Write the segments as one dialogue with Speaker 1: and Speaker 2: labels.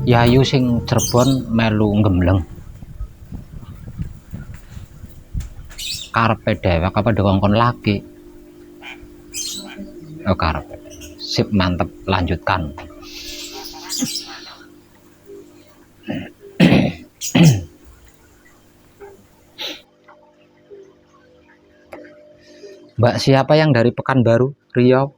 Speaker 1: Yayu sing Cirebon melu gembleng karepe dhewek apa dikongkon lagi? Oh karepe. Sip, mantep, lanjutkan. Mbak siapa yang dari Pekanbaru, Riau?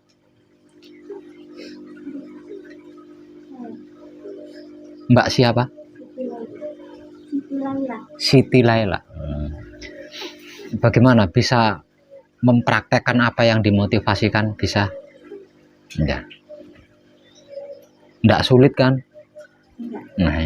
Speaker 1: Mbak siapa? Siti Laila. Bagaimana bisa mempraktekkan apa yang dimotivasikan? Bisa? Enggak. Enggak sulit kan? Nah.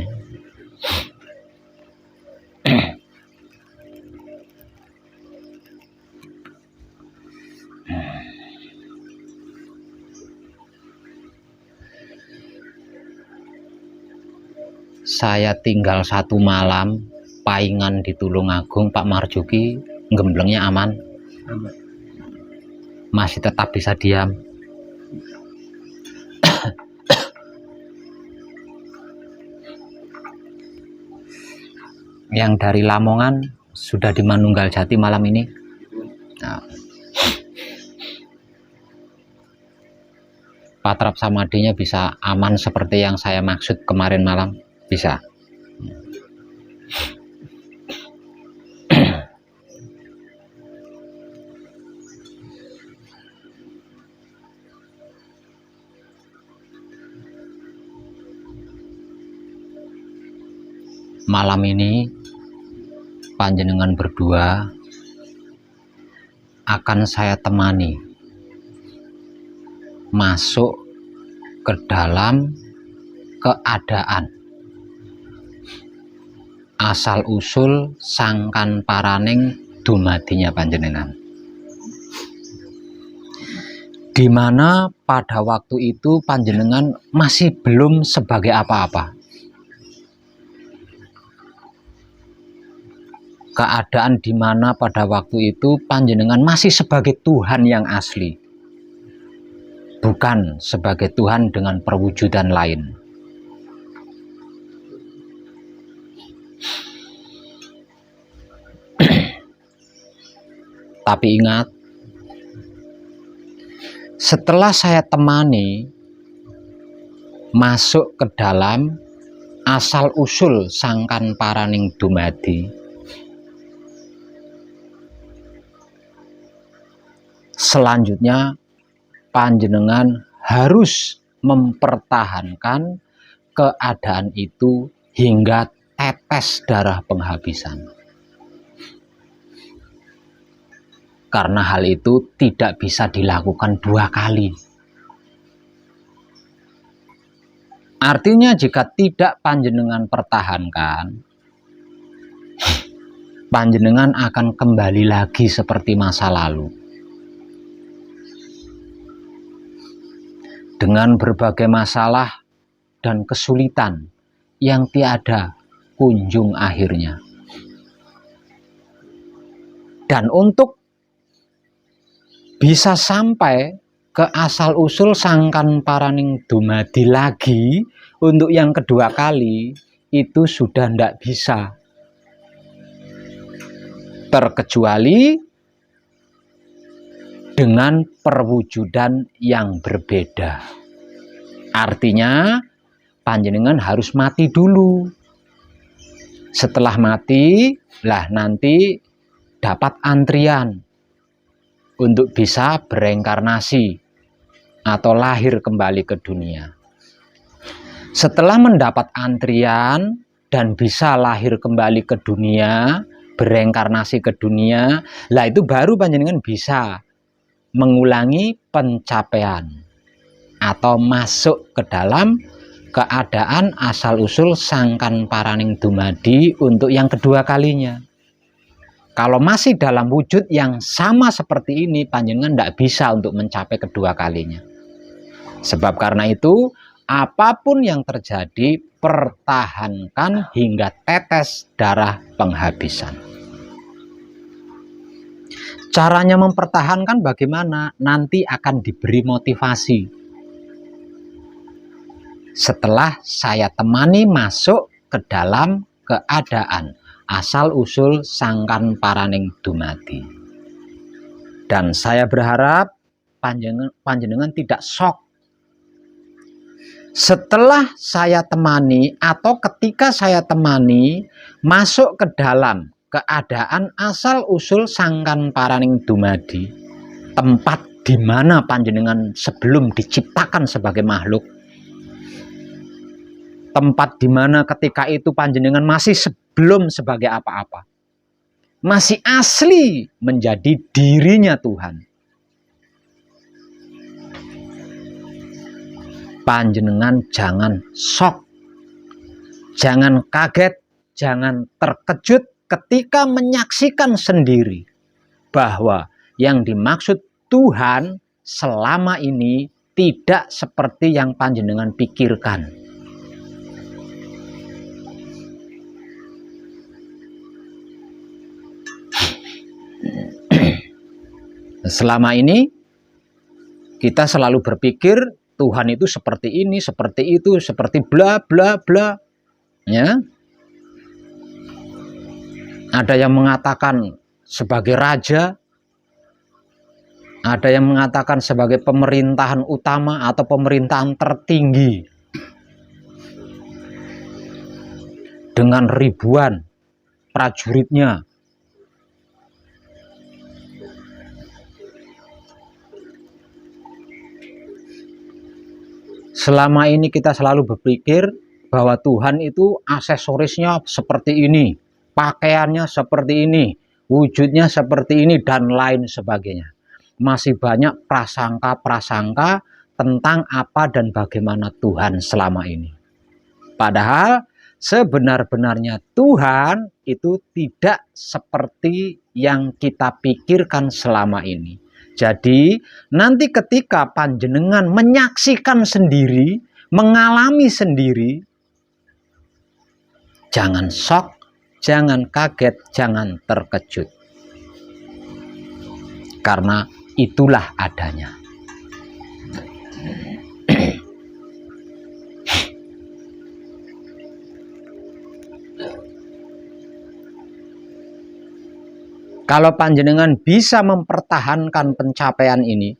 Speaker 1: Saya tinggal 1 malam paingan di Tulungagung, Pak Marjuki, gemblengnya aman? Masih tetap bisa diam? Yang dari Lamongan sudah di Manunggaljati malam ini? Nah. Patrap Samadinya bisa aman seperti yang saya maksud kemarin malam? Bisa. Malam ini panjenengan berdua akan saya temani masuk ke dalam keadaan asal usul sangkan paraning dumadinya panjenengan, di mana pada waktu itu panjenengan masih belum sebagai apa-apa. Keadaan di mana pada waktu itu panjenengan masih sebagai Tuhan yang asli, bukan sebagai Tuhan dengan perwujudan lain. Tapi ingat, setelah saya temani masuk ke dalam asal usul sangkan paraning dumadi, selanjutnya panjenengan harus mempertahankan keadaan itu hingga tetes darah penghabisan. Karena hal itu tidak bisa dilakukan 2 kali. Artinya jika tidak panjenengan pertahankan, panjenengan akan kembali lagi seperti masa lalu. Dengan berbagai masalah dan kesulitan yang tiada kunjung akhirnya. Dan untuk bisa sampai ke asal usul sangkan paraning dumadi lagi untuk yang kedua kali, itu sudah tidak bisa, terkecuali dengan perwujudan yang berbeda. Artinya panjenengan harus mati dulu. Setelah mati, lah nanti dapat antrian untuk bisa bereinkarnasi atau lahir kembali ke dunia. Setelah mendapat antrian dan bisa lahir kembali ke dunia, bereinkarnasi ke dunia, lah itu baru panjenengan bisa mengulangi pencapaian atau masuk ke dalam keadaan asal-usul sangkan paraning dumadi untuk yang kedua kalinya. Kalau masih dalam wujud yang sama seperti ini, panjenengan tidak bisa untuk mencapai kedua kalinya. Sebab karena itu, apapun yang terjadi, pertahankan hingga tetes darah penghabisan. Caranya mempertahankan bagaimana? Nanti akan diberi motivasi. Setelah saya temani masuk ke dalam keadaan asal-usul sangkan paraning dumadi. Dan saya berharap panjenengan tidak shock. Setelah saya temani atau ketika saya temani masuk ke dalam keadaan asal-usul sangkan paraning dumadi, tempat di mana panjenengan sebelum diciptakan sebagai makhluk, tempat di mana ketika itu panjenengan masih belum sebagai apa-apa, masih asli menjadi dirinya Tuhan. Panjenengan jangan shock, jangan kaget, jangan terkejut ketika menyaksikan sendiri bahwa yang dimaksud Tuhan selama ini tidak seperti yang panjenengan pikirkan. Selama ini kita selalu berpikir Tuhan itu seperti ini, seperti itu, seperti bla bla bla. Ya. Ada yang mengatakan sebagai raja, ada yang mengatakan sebagai pemerintahan utama atau pemerintahan tertinggi dengan ribuan prajuritnya. Selama ini kita selalu berpikir bahwa Tuhan itu aksesorisnya seperti ini, pakaiannya seperti ini, wujudnya seperti ini, dan lain sebagainya. Masih banyak prasangka-prasangka tentang apa dan bagaimana Tuhan selama ini. Padahal sebenar-benarnya Tuhan itu tidak seperti yang kita pikirkan selama ini. Jadi nanti ketika panjenengan menyaksikan sendiri, mengalami sendiri, jangan shock, jangan kaget, jangan terkejut. Karena itulah adanya. Kalau panjenengan bisa mempertahankan pencapaian ini,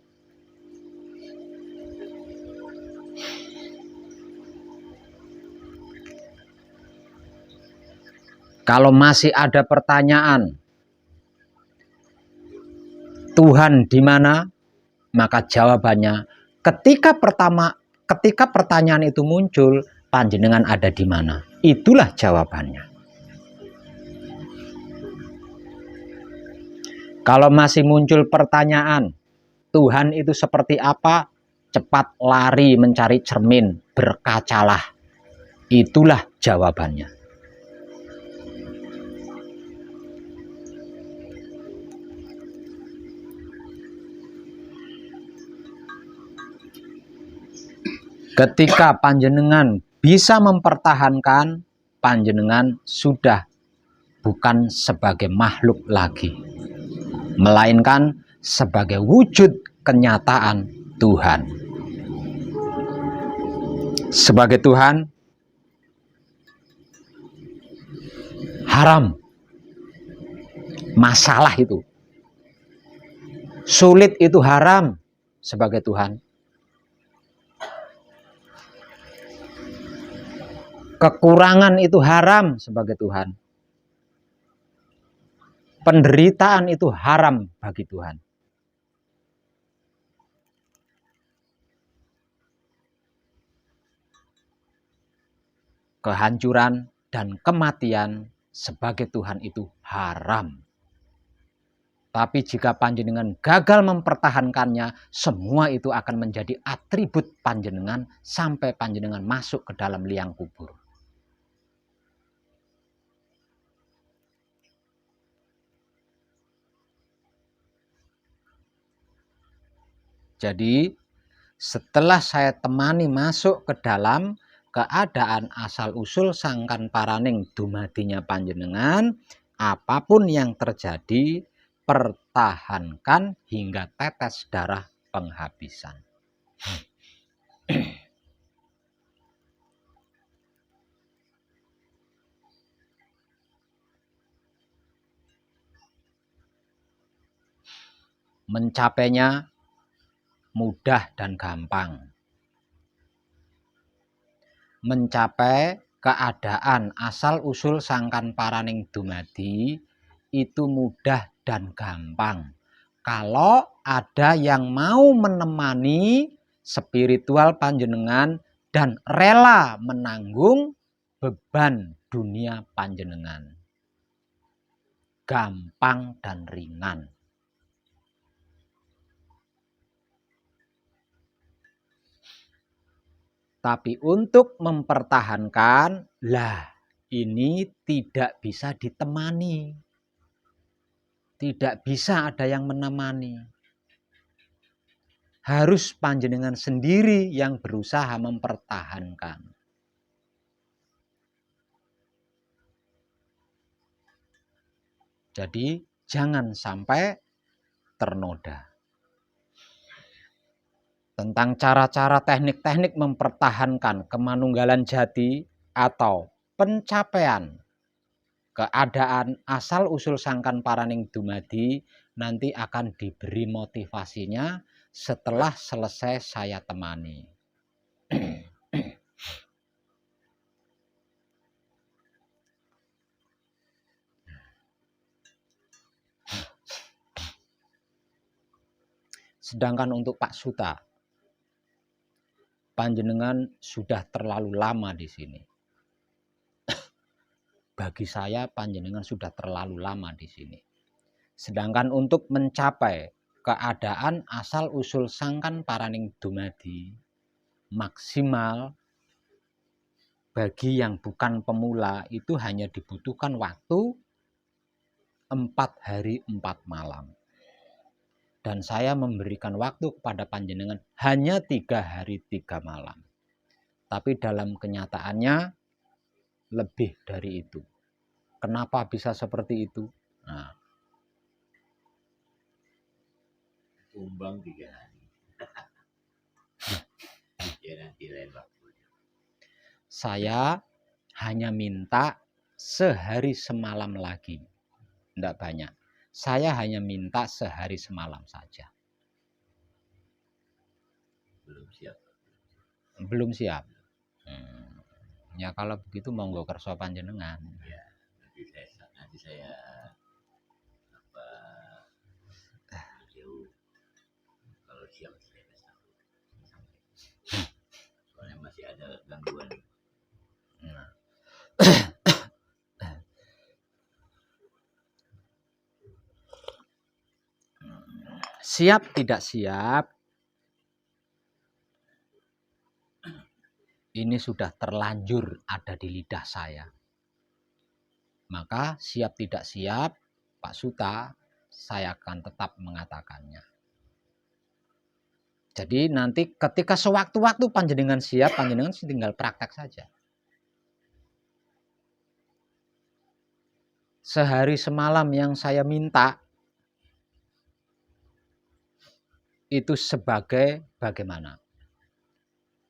Speaker 1: kalau masih ada pertanyaan, Tuhan di mana? Maka jawabannya, ketika pertanyaan itu muncul, panjenengan ada di mana? Itulah jawabannya. Kalau masih muncul pertanyaan, Tuhan itu seperti apa? Cepat lari mencari cermin, berkacalah. Itulah jawabannya. Ketika panjenengan bisa mempertahankan, panjenengan sudah bukan sebagai makhluk lagi, melainkan sebagai wujud kenyataan Tuhan. Sebagai Tuhan, haram, masalah itu, sulit itu haram sebagai Tuhan. Kekurangan itu haram sebagai Tuhan. Penderitaan itu haram bagi Tuhan. Kehancuran dan kematian sebagai Tuhan itu haram. Tapi jika panjenengan gagal mempertahankannya, semua itu akan menjadi atribut panjenengan sampai panjenengan masuk ke dalam liang kubur. Jadi setelah saya temani masuk ke dalam keadaan asal-usul sangkan paraning dumadinya panjenengan, apapun yang terjadi, pertahankan hingga tetes darah penghabisan. Mencapainya mudah dan gampang. Mencapai keadaan asal-usul sangkan paraning dumadi itu mudah dan gampang. Kalau ada yang mau menemani spiritual panjenengan dan rela menanggung beban dunia panjenengan. Gampang dan ringan. Tapi untuk mempertahankan, ini tidak bisa ditemani. Tidak bisa ada yang menemani. Harus panjenengan sendiri yang berusaha mempertahankan. Jadi jangan sampai ternoda. Tentang cara-cara teknik-teknik mempertahankan kemanunggalan jati atau pencapaian keadaan asal-usul sangkan paraning dumadi nanti akan diberi motivasinya setelah selesai saya temani. Sedangkan untuk Pak Suta, panjenengan sudah terlalu lama di sini. Bagi saya panjenengan sudah terlalu lama di sini. Sedangkan untuk mencapai keadaan asal-usul sangkan paraning dumadi maksimal bagi yang bukan pemula itu hanya dibutuhkan waktu 4 hari 4 malam. Dan saya memberikan waktu kepada panjenengan hanya 3 hari 3 malam. Tapi dalam kenyataannya lebih dari itu. Kenapa bisa seperti itu? Nah,
Speaker 2: Tumbang 3 hari. Ya nanti lain waktu.
Speaker 1: Saya hanya minta sehari semalam lagi. Tidak banyak. Saya hanya minta sehari semalam saja.
Speaker 2: Belum siap.
Speaker 1: Belum siap. Ya kalau begitu monggo kerso panjenengan.
Speaker 2: Ya, nanti saya apa jauh kalau siap saya kasih tahu. Soalnya masih ada gangguan.
Speaker 1: Nah. Siap tidak siap, ini sudah terlanjur ada di lidah saya. Maka siap tidak siap, Pak Suta, saya akan tetap mengatakannya. Jadi nanti ketika sewaktu-waktu panjenengan siap, panjenengan tinggal praktek saja. Sehari semalam yang saya minta, itu sebagai bagaimana?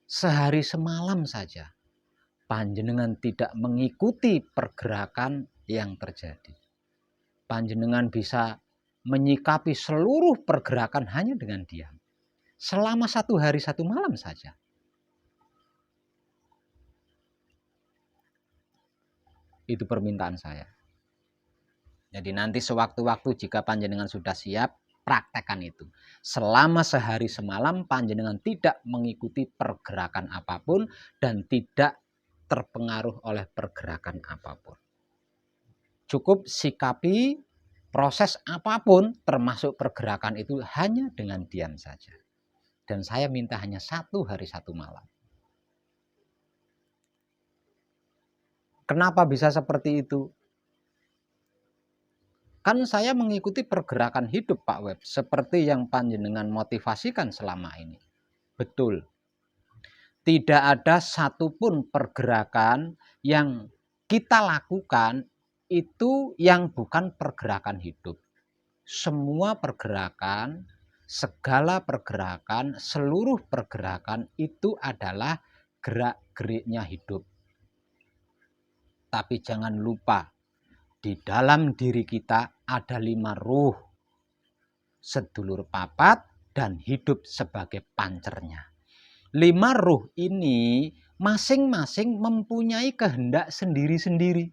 Speaker 1: Sehari semalam saja panjenengan tidak mengikuti pergerakan yang terjadi. Panjenengan bisa menyikapi seluruh pergerakan hanya dengan diam. Selama 1 hari 1 malam saja. Itu permintaan saya. Jadi nanti sewaktu-waktu jika panjenengan sudah siap, praktekkan itu. Selama sehari semalam panjenengan tidak mengikuti pergerakan apapun dan tidak terpengaruh oleh pergerakan apapun. Cukup sikapi proses apapun termasuk pergerakan itu hanya dengan diam saja. Dan saya minta hanya 1 hari 1 malam. Kenapa bisa seperti itu? Kan saya mengikuti pergerakan hidup Pak Web, seperti yang panjenengan motivasikan selama ini. Betul. Tidak ada satupun pergerakan yang kita lakukan itu yang bukan pergerakan hidup. Semua pergerakan, segala pergerakan, seluruh pergerakan itu adalah gerak-geriknya hidup. Tapi jangan lupa, di dalam diri kita ada 5 ruh, sedulur papat dan hidup sebagai pancernya. 5 ruh ini masing-masing mempunyai kehendak sendiri-sendiri.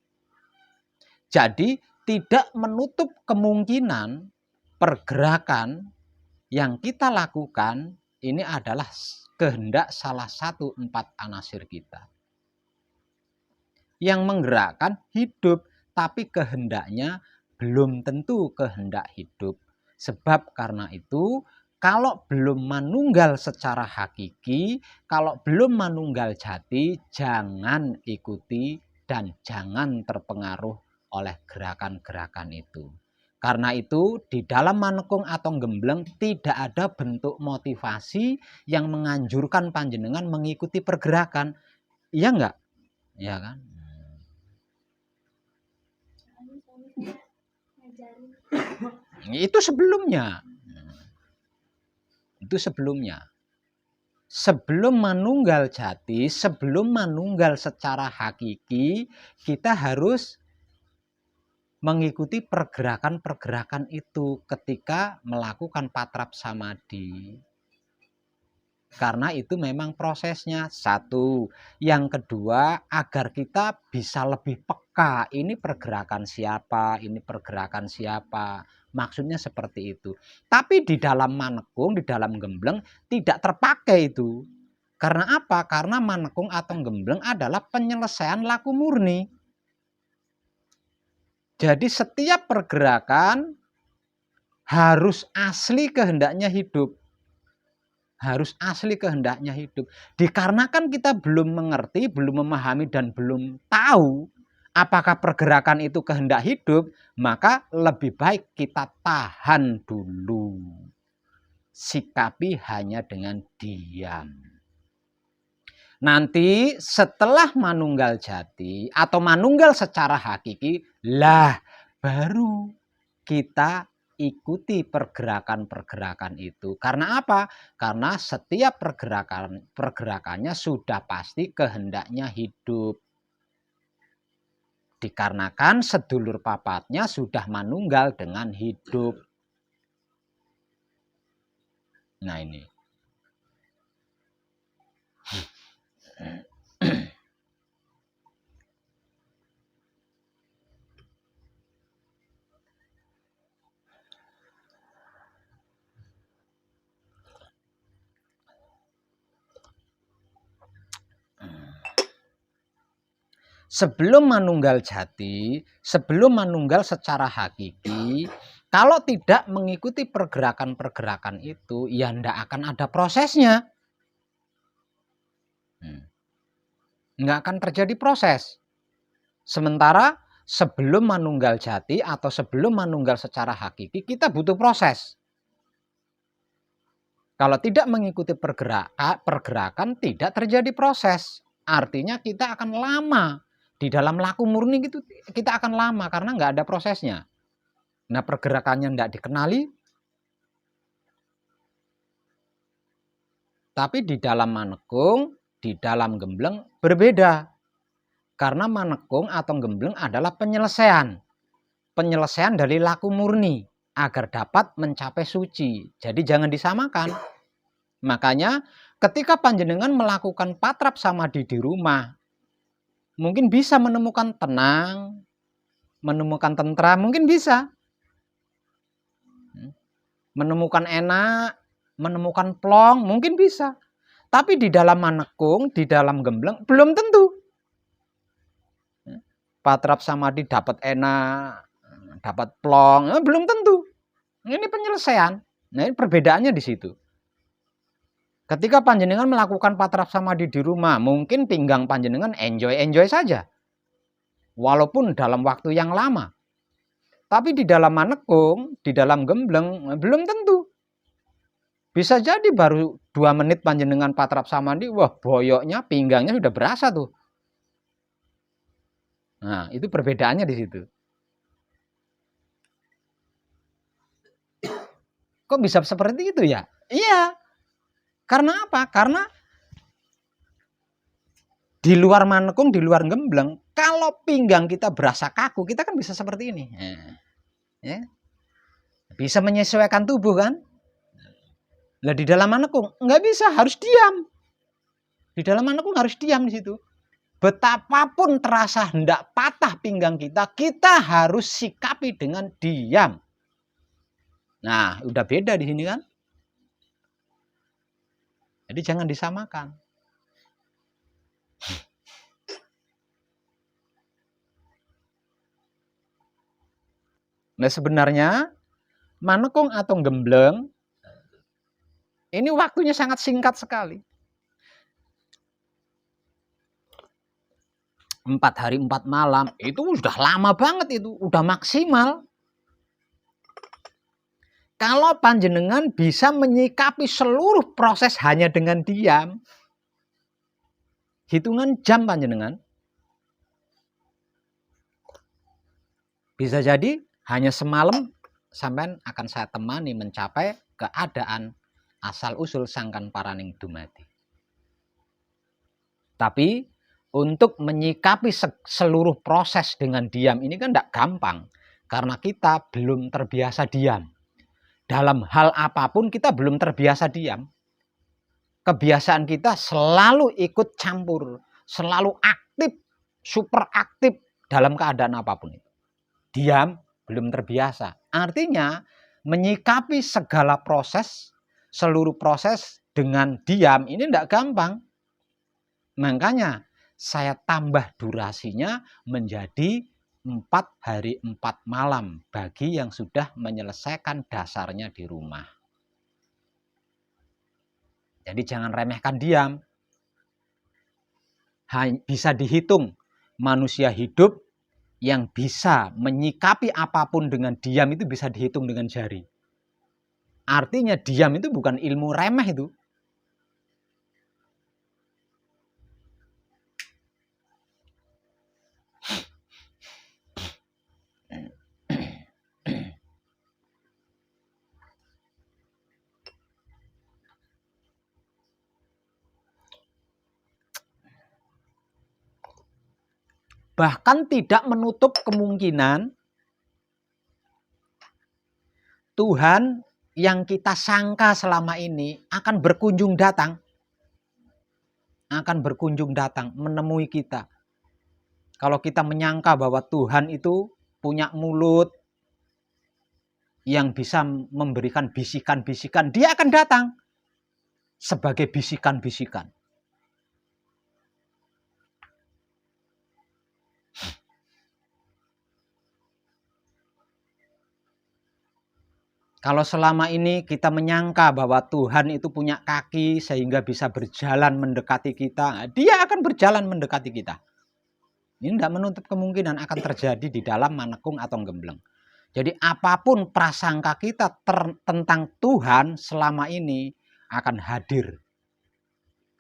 Speaker 1: Jadi tidak menutup kemungkinan pergerakan yang kita lakukan ini adalah kehendak salah satu 4 anasir kita. Yang menggerakkan hidup, tapi kehendaknya belum tentu kehendak hidup. Sebab karena itu, kalau belum manunggal secara hakiki, kalau belum manunggal jati, jangan ikuti dan jangan terpengaruh oleh gerakan-gerakan itu. Karena itu, di dalam manekung atau gembleng tidak ada bentuk motivasi yang menganjurkan panjenengan mengikuti pergerakan. Iya enggak? Iya kan? Itu sebelumnya. Itu sebelumnya. Sebelum manunggal jati, sebelum manunggal secara hakiki, kita harus mengikuti pergerakan-pergerakan itu ketika melakukan patrap samadhi. Karena itu memang prosesnya. 1. Yang kedua, agar kita bisa lebih peka. Ini pergerakan siapa, ini pergerakan siapa. Maksudnya seperti itu. Tapi di dalam manekung, di dalam gembleng tidak terpakai itu. Karena apa? Karena manekung atau gembleng adalah penyelesaian laku murni. Jadi setiap pergerakan harus asli kehendaknya hidup. Harus asli kehendaknya hidup. Dikarenakan kita belum mengerti, belum memahami, dan belum tahu apakah pergerakan itu kehendak hidup, maka lebih baik kita tahan dulu. Sikapi hanya dengan diam. Nanti setelah manunggal jati atau manunggal secara hakiki, lah baru kita ikuti pergerakan-pergerakan itu. Karena apa? Karena setiap pergerakannya sudah pasti kehendaknya hidup. Dikarenakan sedulur papatnya sudah manunggal dengan hidup. Nah ini. Sebelum manunggal jati, sebelum manunggal secara hakiki, kalau tidak mengikuti pergerakan-pergerakan itu, ya tidak akan ada prosesnya. Nggak akan terjadi proses. Sementara sebelum manunggal jati atau sebelum manunggal secara hakiki, kita butuh proses. Kalau tidak mengikuti pergerakan, tidak terjadi proses. Artinya kita akan lama. Di dalam laku murni gitu kita akan lama karena nggak ada prosesnya. Nah pergerakannya nggak dikenali. Tapi di dalam manekung, di dalam gembleng berbeda. Karena manekung atau gembleng adalah penyelesaian. Penyelesaian dari laku murni agar dapat mencapai suci. Jadi jangan disamakan. Makanya ketika panjenengan melakukan patrap samadhi di rumah, mungkin bisa menemukan tenang, menemukan tentram, mungkin bisa. Menemukan enak, menemukan plong, mungkin bisa. Tapi di dalam manekung, di dalam gembleng, belum tentu. Patrap samadhi dapat enak, dapat plong, belum tentu. Ini penyelesaian. Nah, ini perbedaannya di situ. Ketika panjenengan melakukan patrap samadhi di rumah, mungkin pinggang panjenengan enjoy saja. Walaupun dalam waktu yang lama. Tapi di dalam manekung, di dalam gembleng, belum tentu. Bisa jadi baru 2 menit panjenengan patrap samadhi, wah boyoknya, pinggangnya sudah berasa tuh. Nah, itu perbedaannya di situ. Kok bisa seperti itu ya? Iya. Karena apa? Karena di luar manekung, di luar gembleng, kalau pinggang kita berasa kaku, kita kan bisa seperti ini. Ya. Bisa menyesuaikan tubuh kan? Lah di dalam manekung nggak bisa, harus diam. Di dalam manekung harus diam di situ. Betapapun terasa hendak patah pinggang kita, kita harus sikapi dengan diam. Nah, udah beda di sini kan? Jadi jangan disamakan. Nah, sebenarnya manekung atau gembleng ini waktunya sangat singkat sekali. 4 hari 4 malam itu sudah lama banget, itu udah maksimal. Kalau panjenengan bisa menyikapi seluruh proses hanya dengan diam, hitungan jam panjenengan, bisa jadi hanya semalam sampean akan saya temani mencapai keadaan asal usul sangkan paraning dumadi. Tapi untuk menyikapi seluruh proses dengan diam ini kan tidak gampang, karena kita belum terbiasa diam. Dalam hal apapun kita belum terbiasa diam. Kebiasaan kita selalu ikut campur, selalu aktif, super aktif dalam keadaan apapun itu. Diam belum terbiasa. Artinya menyikapi segala proses, seluruh proses dengan diam ini tidak gampang. Makanya saya tambah durasinya menjadi 4 hari 4 malam bagi yang sudah menyelesaikan dasarnya di rumah. Jadi jangan remehkan diam. Bisa dihitung manusia hidup yang bisa menyikapi apapun dengan diam itu bisa dihitung dengan jari. Artinya diam itu bukan ilmu remeh itu. Bahkan tidak menutup kemungkinan Tuhan yang kita sangka selama ini akan berkunjung datang. Akan berkunjung datang menemui kita. Kalau kita menyangka bahwa Tuhan itu punya mulut yang bisa memberikan bisikan-bisikan, dia akan datang sebagai bisikan-bisikan. Kalau selama ini kita menyangka bahwa Tuhan itu punya kaki sehingga bisa berjalan mendekati kita, dia akan berjalan mendekati kita. Ini tidak menutup kemungkinan akan terjadi di dalam manekung atau gembleng. Jadi apapun prasangka kita tentang Tuhan selama ini akan hadir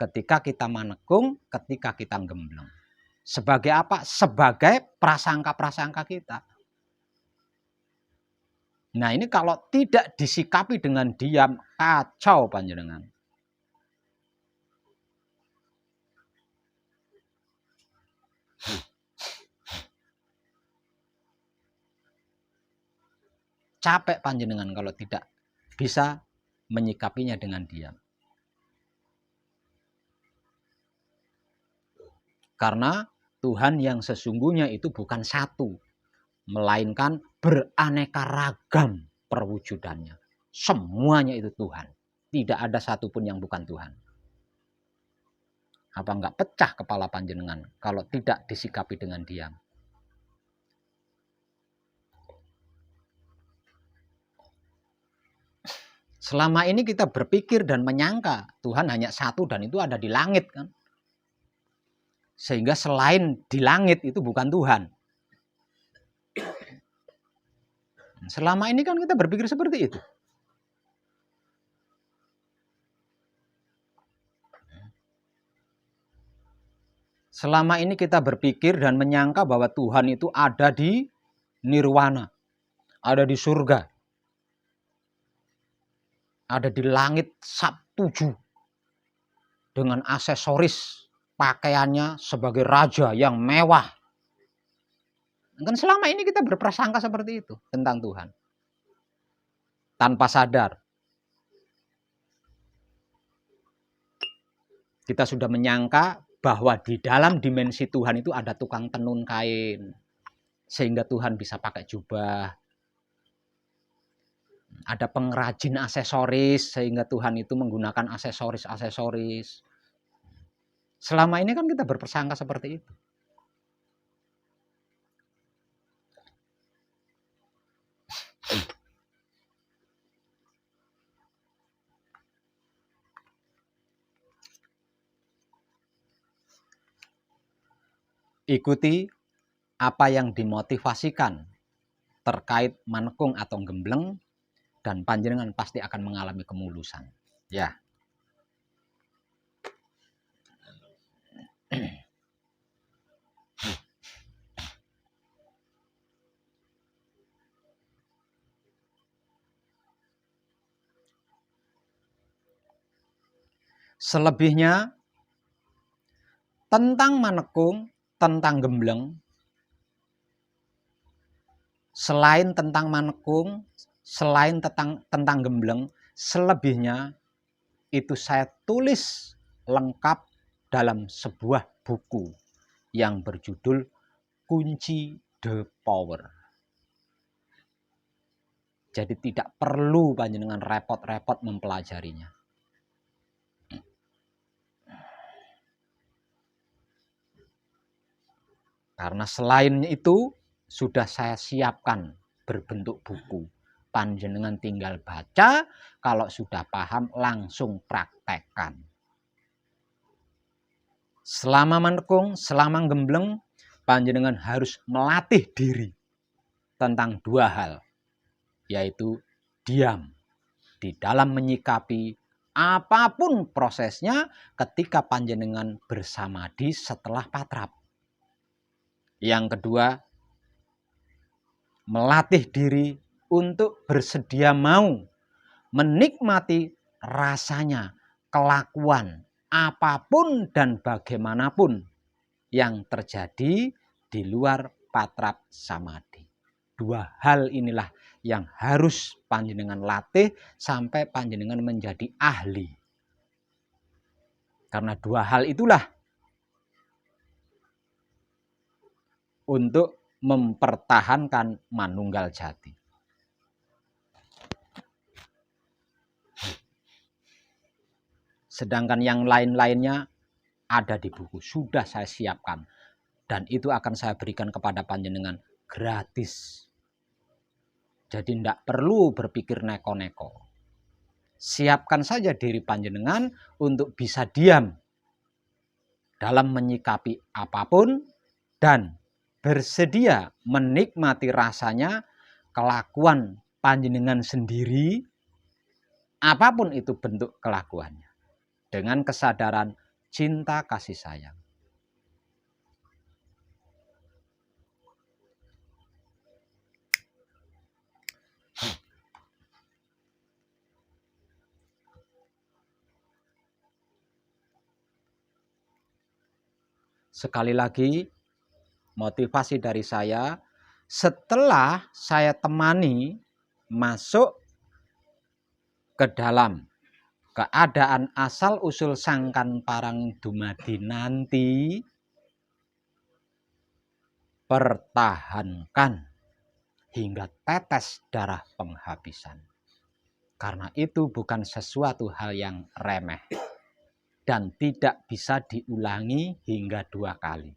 Speaker 1: ketika kita manekung, ketika kita gembleng. Sebagai apa? Sebagai prasangka-prasangka kita. Nah ini kalau tidak disikapi dengan diam, kacau panjenengan. Capek panjenengan kalau tidak bisa menyikapinya dengan diam. Karena Tuhan yang sesungguhnya itu bukan satu, melainkan beraneka ragam perwujudannya. Semuanya itu Tuhan. Tidak ada satupun yang bukan Tuhan. Apa enggak pecah kepala panjenengan kalau tidak disikapi dengan diam? Selama ini kita berpikir dan menyangka Tuhan hanya satu dan itu ada di langit kan. Sehingga selain di langit itu bukan Tuhan. Selama ini kan kita berpikir seperti itu. Selama ini kita berpikir dan menyangka bahwa Tuhan itu ada di nirwana, ada di surga, ada di langit Sabtuju dengan aksesoris pakaiannya sebagai raja yang mewah. Kan selama ini kita berprasangka seperti itu tentang Tuhan. Tanpa sadar. Kita sudah menyangka bahwa di dalam dimensi Tuhan itu ada tukang tenun kain. Sehingga Tuhan bisa pakai jubah. Ada pengrajin aksesoris sehingga Tuhan itu menggunakan aksesoris-aksesoris. Selama ini kan kita berprasangka seperti itu. Ikuti apa yang dimotivasikan terkait manekung atau gembleng dan panjenengan pasti akan mengalami kemulusan. Ya. Selebihnya tentang manekung, tentang gembleng, selain tentang manekung, selain tentang gembleng, selebihnya itu saya tulis lengkap dalam sebuah buku yang berjudul Kunci The Power. Jadi tidak perlu panjenengan repot-repot mempelajarinya. Karena selain itu sudah saya siapkan berbentuk buku. Panjenengan tinggal baca, kalau sudah paham langsung praktekkan. Selama manekung, selama gembleng, panjenengan harus melatih diri tentang dua hal, yaitu diam di dalam menyikapi apapun prosesnya ketika panjenengan bersamadi setelah patrap. Yang kedua, melatih diri untuk bersedia mau menikmati rasanya kelakuan apapun dan bagaimanapun yang terjadi di luar patrap samadhi. Dua hal inilah yang harus panjenengan latih sampai panjenengan menjadi ahli. Karena dua hal itulah untuk mempertahankan manunggal jati. Sedangkan yang lain-lainnya ada di buku, sudah saya siapkan. Dan itu akan saya berikan kepada panjenengan gratis. Jadi tidak perlu berpikir neko-neko. Siapkan saja diri panjenengan untuk bisa diam dalam menyikapi apapun dan bersedia menikmati rasanya kelakuan panjenengan sendiri, apapun itu bentuk kelakuannya, dengan kesadaran cinta kasih sayang. Sekali lagi, motivasi dari saya, setelah saya temani masuk ke dalam keadaan asal-usul sangkan parang dumadi nanti, pertahankan hingga tetes darah penghabisan. Karena itu bukan sesuatu hal yang remeh dan tidak bisa diulangi hingga 2 kali.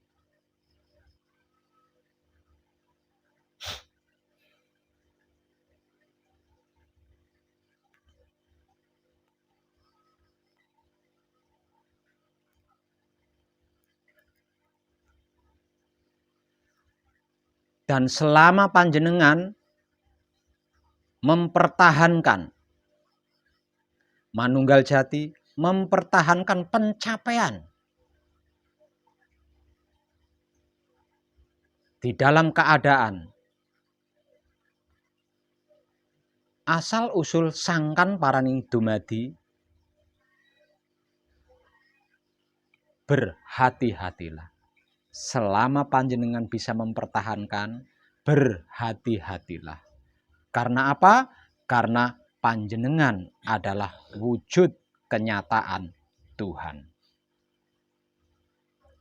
Speaker 1: Dan selama panjenengan mempertahankan manunggal jati, mempertahankan pencapaian di dalam keadaan asal usul sangkan paraning dumadi, berhati-hatilah. Selama panjenengan bisa mempertahankan, berhati-hatilah. Karena apa? Karena panjenengan adalah wujud kenyataan Tuhan.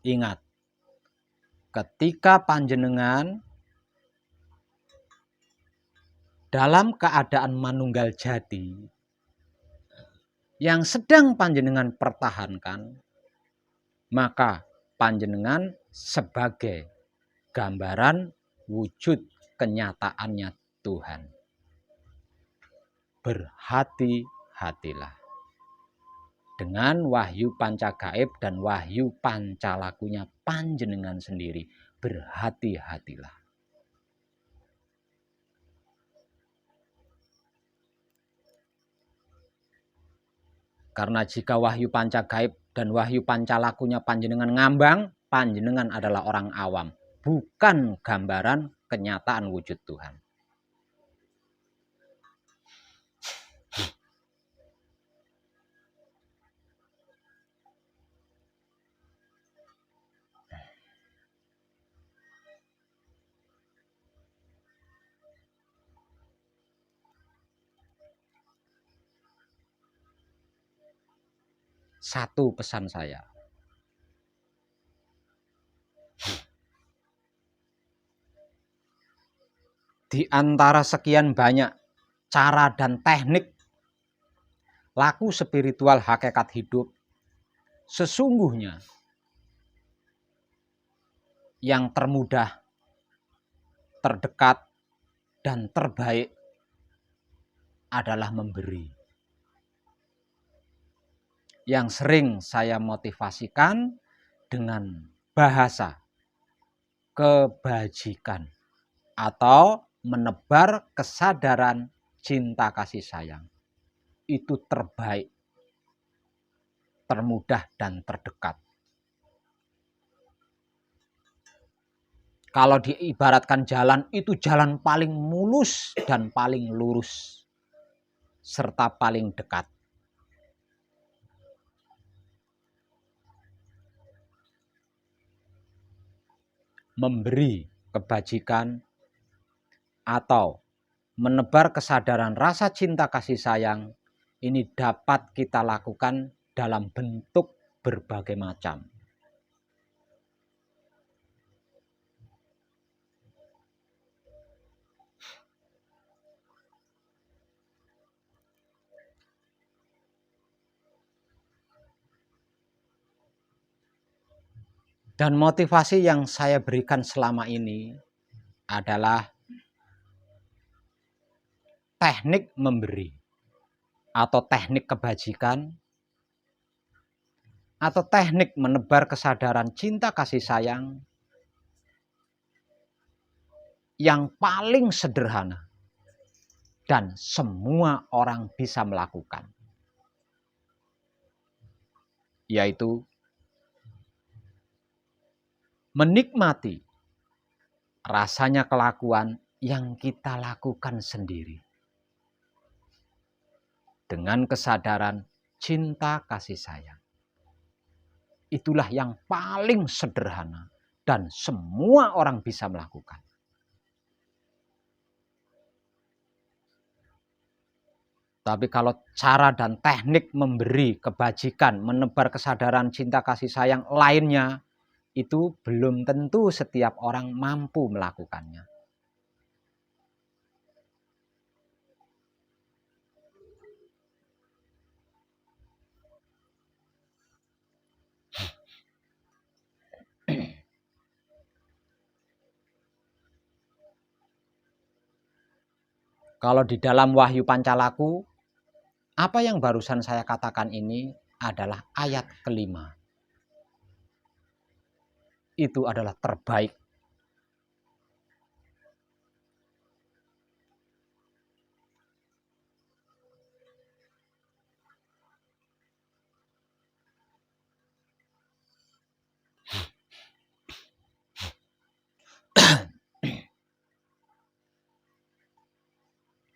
Speaker 1: Ingat, ketika panjenengan dalam keadaan manunggal jati yang sedang panjenengan pertahankan, maka panjenengan sebagai gambaran wujud kenyataannya Tuhan. Berhati-hatilah dengan wahyu panca gaib dan wahyu pancalakunya panjenengan sendiri. Berhati-hatilah. Karena jika wahyu panca gaib dan wahyu pancalakunya panjenengan ngambang, panjenengan adalah orang awam, bukan gambaran kenyataan wujud Tuhan. Satu pesan saya. Di antara sekian banyak cara dan teknik laku spiritual hakikat hidup, sesungguhnya yang termudah, terdekat, dan terbaik adalah memberi. Yang sering saya motivasikan dengan bahasa kebajikan atau menebar kesadaran cinta kasih sayang. Itu terbaik, termudah, dan terdekat. Kalau diibaratkan jalan, itu jalan paling mulus dan paling lurus, serta paling dekat. Memberi kebajikan atau menebar kesadaran rasa cinta kasih sayang ini dapat kita lakukan dalam bentuk berbagai macam. Dan motivasi yang saya berikan selama ini adalah teknik memberi atau teknik kebajikan atau teknik menebar kesadaran cinta kasih sayang yang paling sederhana dan semua orang bisa melakukan, yaitu menikmati rasanya kelakuan yang kita lakukan sendiri dengan kesadaran cinta kasih sayang. Itulah yang paling sederhana dan semua orang bisa melakukan. Tapi kalau cara dan teknik memberi kebajikan, menebar kesadaran cinta kasih sayang lainnya, itu belum tentu setiap orang mampu melakukannya. Kalau di dalam Wahyu Pancalaku, apa yang barusan saya katakan ini adalah ayat kelima. Itu adalah terbaik.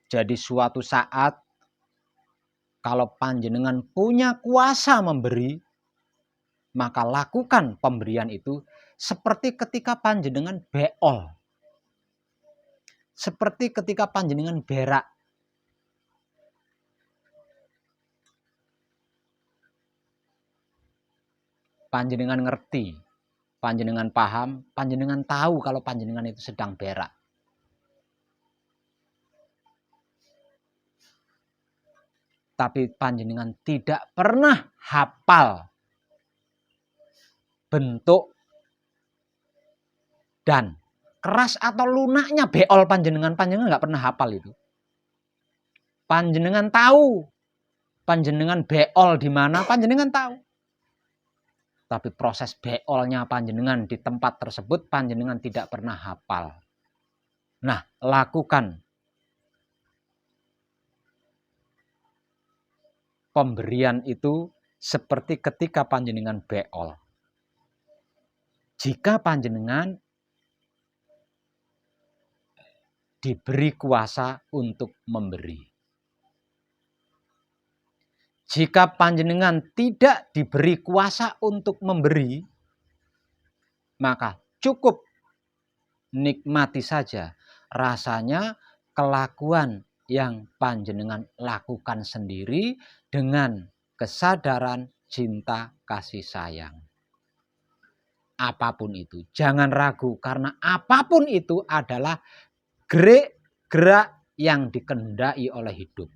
Speaker 1: Jadi suatu saat kalau panjenengan punya kuasa memberi, maka lakukan pemberian itu seperti ketika panjenengan beol. Seperti ketika panjenengan berak. Panjenengan ngerti, panjenengan paham, panjenengan tahu kalau panjenengan itu sedang berak. Tapi panjenengan tidak pernah hafal bentuk dan keras atau lunaknya beol panjenengan nggak pernah hafal itu. Panjenengan tahu, panjenengan beol di mana, panjenengan tahu. Tapi proses beolnya panjenengan di tempat tersebut panjenengan tidak pernah hafal. Nah, lakukan pemberian itu seperti ketika panjenengan beol. Jika panjenengan diberi kuasa untuk memberi. Jika panjenengan tidak diberi kuasa untuk memberi, maka cukup nikmati saja rasanya kelakuan yang panjenengan lakukan sendiri dengan kesadaran cinta kasih sayang. Apapun itu, jangan ragu karena apapun itu adalah gerak yang dikehendaki oleh hidup.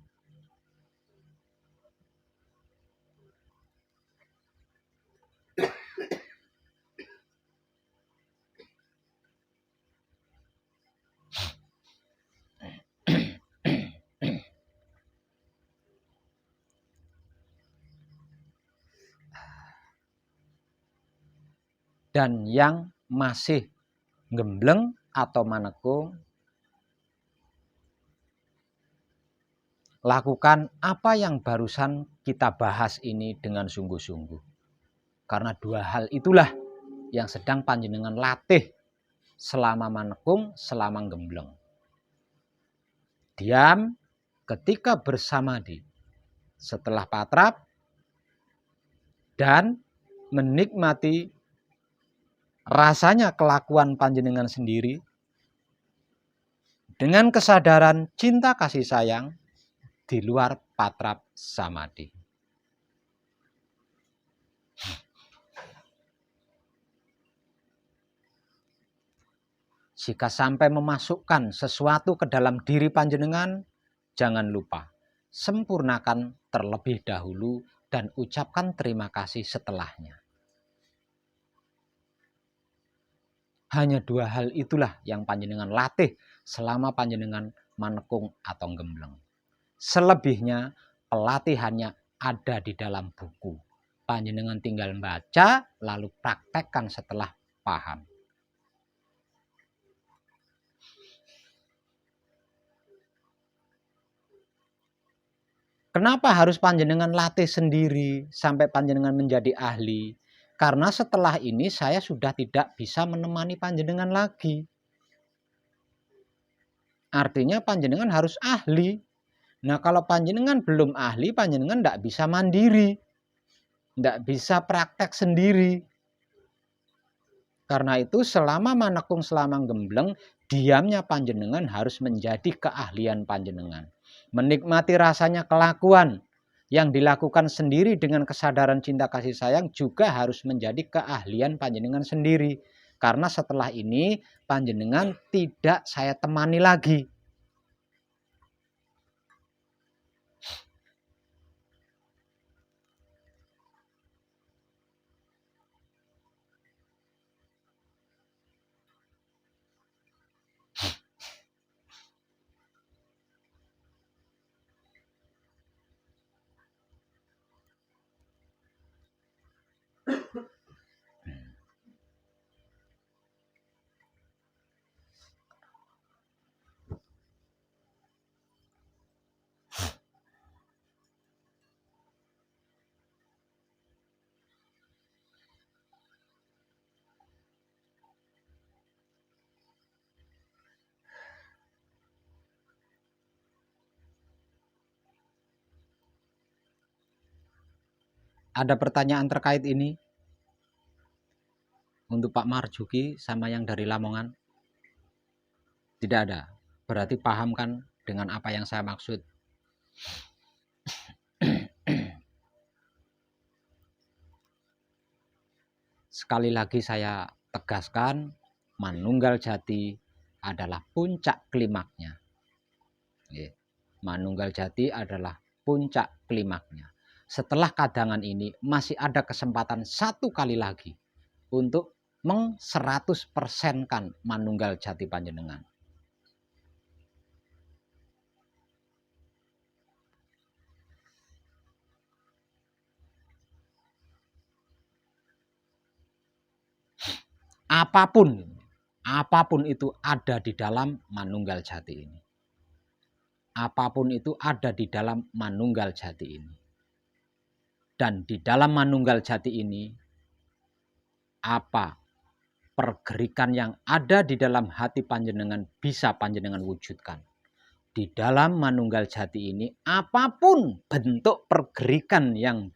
Speaker 1: Dan yang masih gembleng atau manekung, lakukan apa yang barusan kita bahas ini dengan sungguh-sungguh. Karena dua hal itulah yang sedang panjenengan latih selama manekung, selama gembleng. Diam ketika bersamadi setelah patrap dan menikmati rasanya kelakuan panjenengan sendiri dengan kesadaran cinta kasih sayang di luar patrap samadi. Jika sampai memasukkan sesuatu ke dalam diri panjenengan, jangan lupa sempurnakan terlebih dahulu dan ucapkan terima kasih setelahnya. Hanya dua hal itulah yang panjenengan latih selama panjenengan manekung atau gembleng. Selebihnya pelatihannya ada di dalam buku. Panjenengan tinggal baca lalu praktekkan setelah paham. Kenapa harus panjenengan latih sendiri sampai panjenengan menjadi ahli? Karena setelah ini saya sudah tidak bisa menemani panjenengan lagi. Artinya panjenengan harus ahli. Nah kalau panjenengan belum ahli, panjenengan tidak bisa mandiri. Tidak bisa praktek sendiri. Karena itu selama manekung, selama gembleng, diamnya panjenengan harus menjadi keahlian panjenengan. Menikmati rasanya kelakuan yang dilakukan sendiri dengan kesadaran cinta kasih sayang juga harus menjadi keahlian panjenengan sendiri. Karena setelah ini panjenengan tidak saya temani lagi. Ada pertanyaan terkait ini? Untuk Pak Marjuki sama yang dari Lamongan? Tidak ada. Berarti paham kan dengan apa yang saya maksud? Sekali lagi saya tegaskan, Manunggal Jati adalah puncak klimaknya. Manunggal Jati adalah puncak klimaknya. Setelah kadangan ini masih ada kesempatan satu kali lagi untuk meng-100%-kan Manunggal Jati panjenengan. Apapun itu ada di dalam Manunggal Jati ini. Apapun itu ada di dalam Manunggal Jati ini. Dan di dalam Manunggal Jati ini, apa pergerikan yang ada di dalam hati panjenengan bisa panjenengan wujudkan. Di dalam Manunggal Jati ini, apapun bentuk pergerikan yang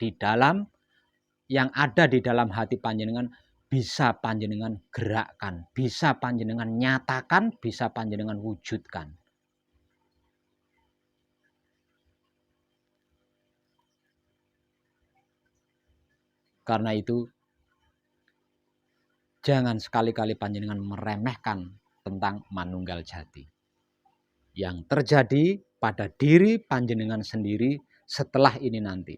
Speaker 1: ada di dalam hati panjenengan bisa panjenengan gerakkan, bisa panjenengan nyatakan, bisa panjenengan wujudkan. Karena itu, jangan sekali-kali panjenengan meremehkan tentang Manunggal Jati yang terjadi pada diri panjenengan sendiri setelah ini nanti.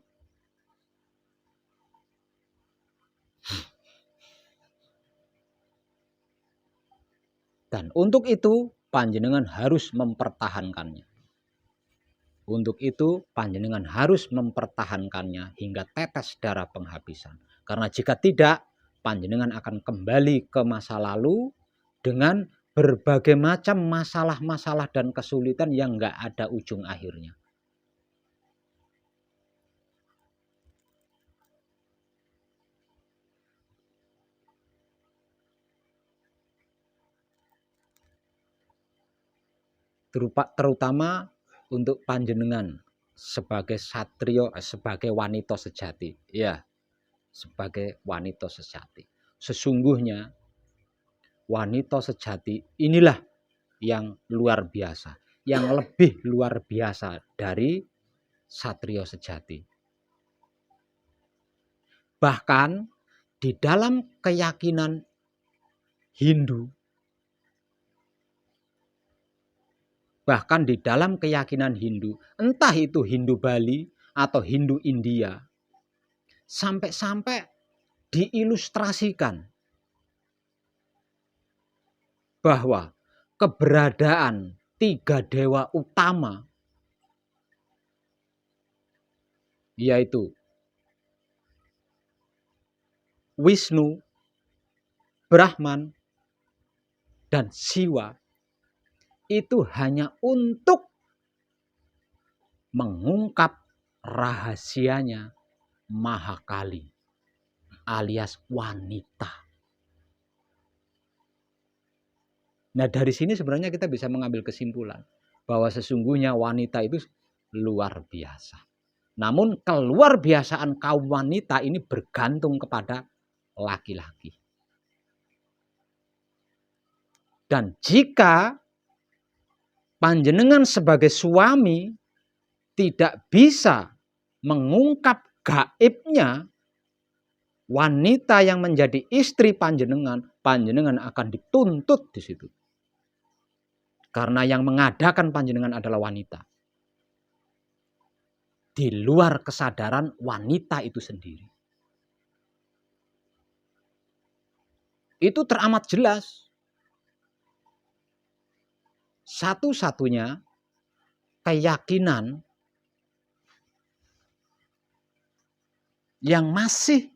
Speaker 1: Dan untuk itu panjenengan harus mempertahankannya. Untuk itu panjenengan harus mempertahankannya hingga tetes darah penghabisan. Karena jika tidak, panjenengan akan kembali ke masa lalu dengan berbagai macam masalah-masalah dan kesulitan yang nggak ada ujung akhirnya. Terutama untuk panjenengan sebagai satrio, sebagai wanita sejati, ya, sebagai wanita sejati. Sesungguhnya wanita sejati inilah yang luar biasa, yang lebih luar biasa dari satrio sejati. Bahkan di dalam keyakinan Hindu, entah itu Hindu Bali atau Hindu India, sampai-sampai diilustrasikan bahwa keberadaan 3 dewa utama, yaitu Wisnu, Brahman, dan Siwa, itu hanya untuk mengungkap rahasianya Mahakali alias wanita. Nah, dari sini sebenarnya kita bisa mengambil kesimpulan bahwa sesungguhnya wanita itu luar biasa. Namun keluar biasaan kaum wanita ini bergantung kepada laki-laki. Dan jika panjenengan sebagai suami tidak bisa mengungkap gaibnya wanita yang menjadi istri panjenengan, panjenengan akan dituntut di situ. Karena yang mengadakan panjenengan adalah wanita. Di luar kesadaran wanita itu sendiri. Itu teramat jelas. Satu-satunya keyakinan yang masih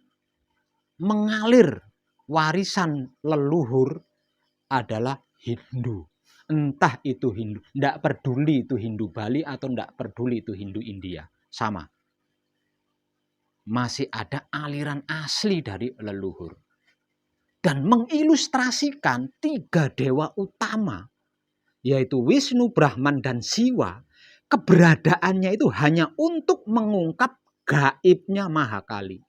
Speaker 1: mengalir warisan leluhur adalah Hindu. Entah itu Hindu, tidak peduli itu Hindu Bali atau tidak peduli itu Hindu India, sama. Masih ada aliran asli dari leluhur. Dan mengilustrasikan 3 dewa utama, yaitu Wisnu, Brahman, dan Siwa, keberadaannya itu hanya untuk mengungkap gaibnya Mahakali.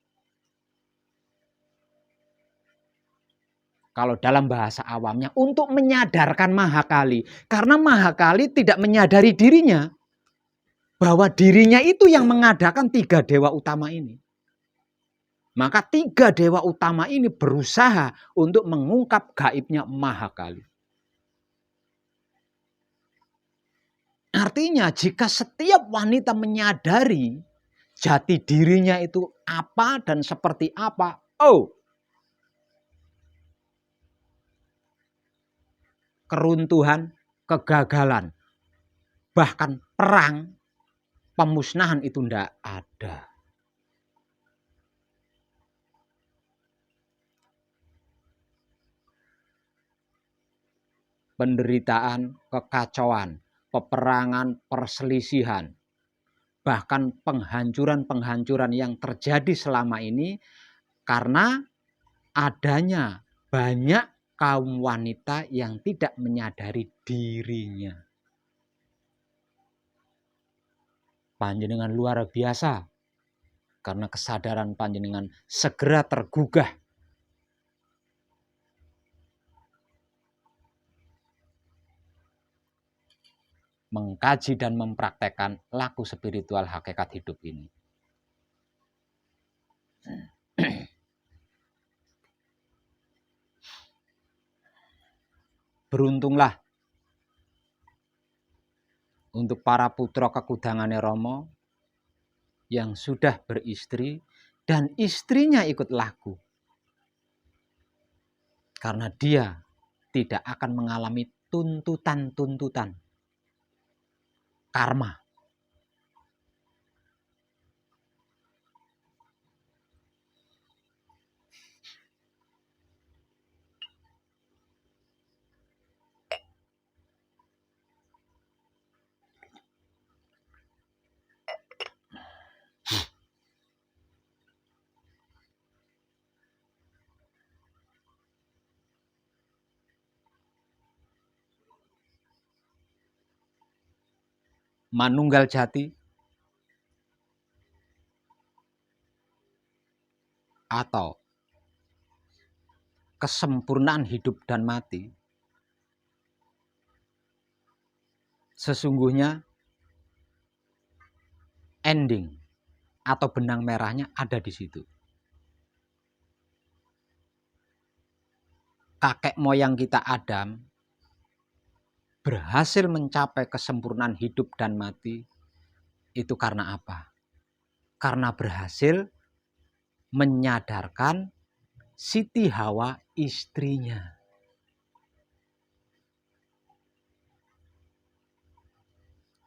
Speaker 1: Kalau dalam bahasa awamnya, untuk menyadarkan Mahakali. Karena Mahakali tidak menyadari dirinya. Bahwa dirinya itu yang mengadakan 3 dewa utama ini. Maka 3 dewa utama ini berusaha untuk mengungkap gaibnya Mahakali. Artinya jika setiap wanita menyadari jati dirinya itu apa dan seperti apa, keruntuhan, kegagalan, bahkan perang, pemusnahan itu tidak ada. Penderitaan, kekacauan, peperangan, perselisihan, bahkan penghancuran-penghancuran yang terjadi selama ini karena adanya banyak kaum wanita yang tidak menyadari dirinya. Panjenengan luar biasa karena kesadaran panjenengan segera tergugah. Mengkaji dan mempraktekkan laku spiritual hakikat hidup ini. Beruntunglah untuk para putra kekudangane Rama yang sudah beristri dan istrinya ikut laku. Karena dia tidak akan mengalami tuntutan-tuntutan karma. Manunggal jati atau kesempurnaan hidup dan mati sesungguhnya ending atau benang merahnya ada di situ. Kakek moyang kita Adam berhasil mencapai kesempurnaan hidup dan mati itu karena apa? Karena berhasil menyadarkan Siti Hawa istrinya.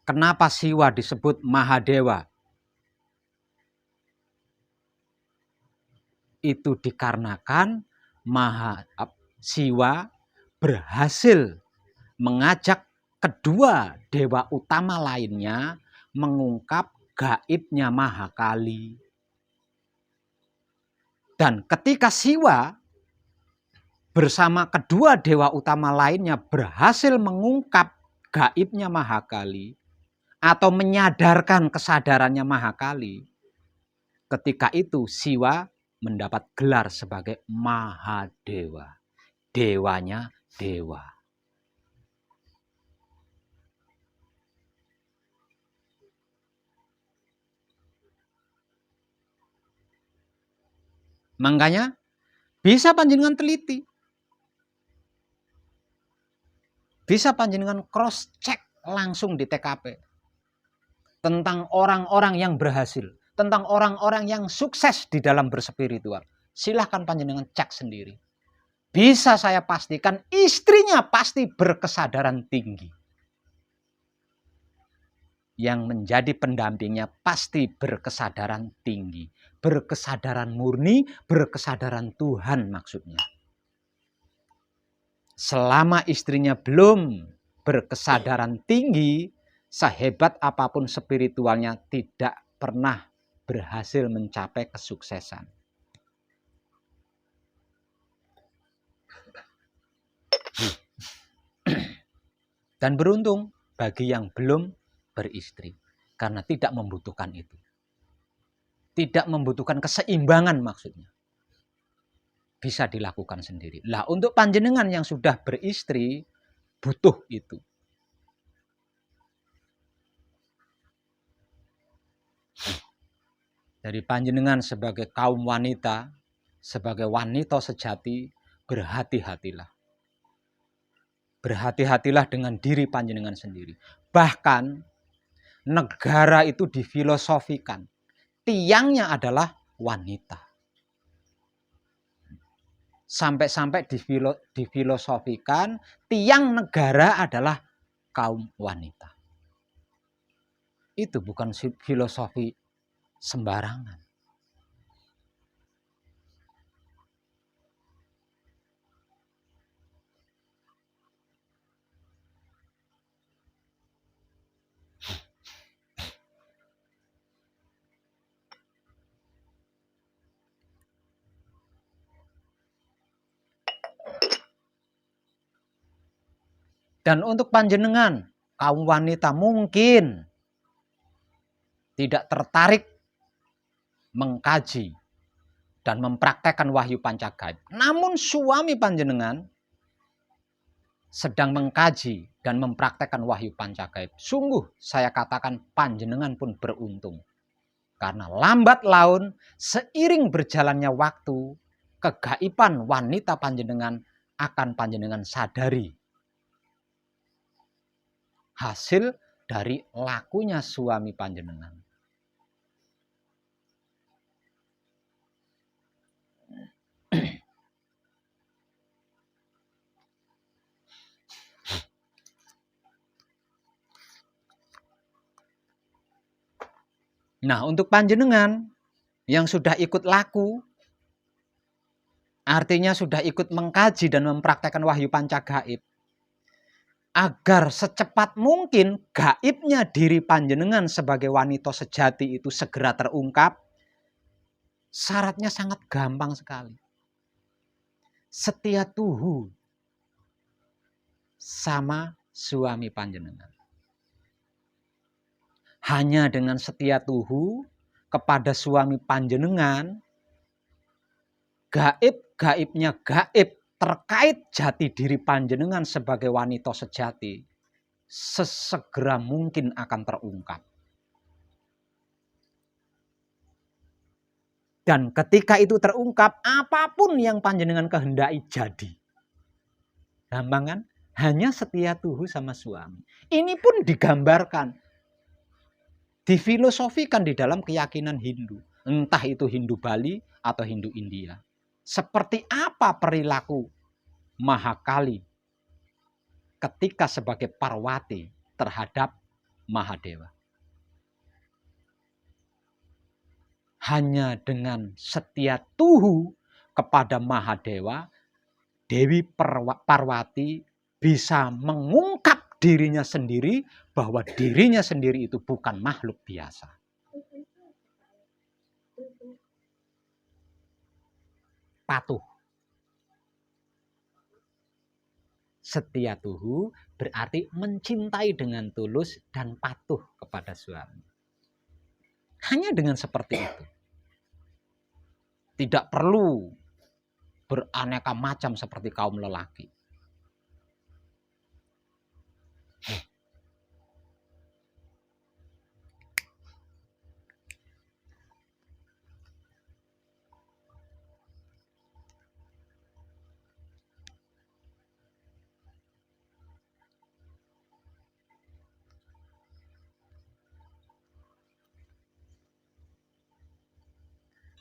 Speaker 1: Kenapa Siwa disebut Mahadewa? Itu dikarenakan Siwa berhasil mengajak kedua dewa utama lainnya mengungkap gaibnya Mahakali. Dan ketika Siwa bersama kedua dewa utama lainnya berhasil mengungkap gaibnya Mahakali atau menyadarkan kesadarannya Mahakali, ketika itu Siwa mendapat gelar sebagai Mahadewa, dewanya dewa. Makanya bisa panjenengan teliti. Bisa panjenengan cross check langsung di TKP. Tentang orang-orang yang berhasil. Tentang orang-orang yang sukses di dalam berspiritual. Silahkan panjenengan cek sendiri. Bisa saya pastikan istrinya pasti berkesadaran tinggi. Yang menjadi pendampingnya pasti berkesadaran tinggi. Berkesadaran murni, berkesadaran Tuhan maksudnya. Selama istrinya belum berkesadaran tinggi, sehebat apapun spiritualnya tidak pernah berhasil mencapai kesuksesan. Dan beruntung bagi yang belum beristri, karena tidak membutuhkan itu. Tidak membutuhkan keseimbangan maksudnya. bisa dilakukan sendiri. Lah untuk panjenengan yang sudah beristri butuh itu. Jadi panjenengan sebagai kaum wanita, sebagai wanita sejati, berhati-hatilah. Berhati-hatilah dengan diri panjenengan sendiri. Bahkan negara itu difilosofikan. Tiangnya adalah wanita. Sampai-sampai difilosofikan, tiang negara adalah kaum wanita. Itu bukan filosofi sembarangan. Dan untuk panjenengan, kaum wanita mungkin tidak tertarik mengkaji dan mempraktekkan wahyu pancagaib. Namun suami panjenengan sedang mengkaji dan mempraktekkan wahyu pancagaib. Sungguh saya katakan panjenengan pun beruntung. Karena lambat laun seiring berjalannya waktu, kegaiban wanita panjenengan akan panjenengan sadari. Hasil dari lakunya suami panjenengan. Nah, untuk panjenengan yang sudah ikut laku, artinya sudah ikut mengkaji dan mempraktekkan wahyu pancagaib, agar secepat mungkin gaibnya diri panjenengan sebagai wanita sejati itu segera terungkap, syaratnya sangat gampang sekali. Setia tuhu sama suami panjenengan. Hanya dengan setia tuhu kepada suami panjenengan, gaibnya gaib terkait jati diri panjenengan sebagai wanita sejati sesegera mungkin akan terungkap. Dan ketika itu terungkap, apapun yang panjenengan kehendaki jadi. Gampang kan? Hanya setia tuhu sama suami. Ini pun digambarkan, difilosofikan di dalam keyakinan Hindu. Entah itu Hindu Bali atau Hindu India. Seperti apa perilaku Mahakali ketika sebagai Parwati terhadap Mahadewa. Hanya dengan setia tuhu kepada Mahadewa, Dewi Parwati bisa mengungkap dirinya sendiri bahwa dirinya sendiri itu bukan makhluk biasa. Patuh. Setia tuhu berarti mencintai dengan tulus dan patuh kepada suami. Hanya dengan seperti itu. Tidak perlu beraneka macam seperti kaum lelaki.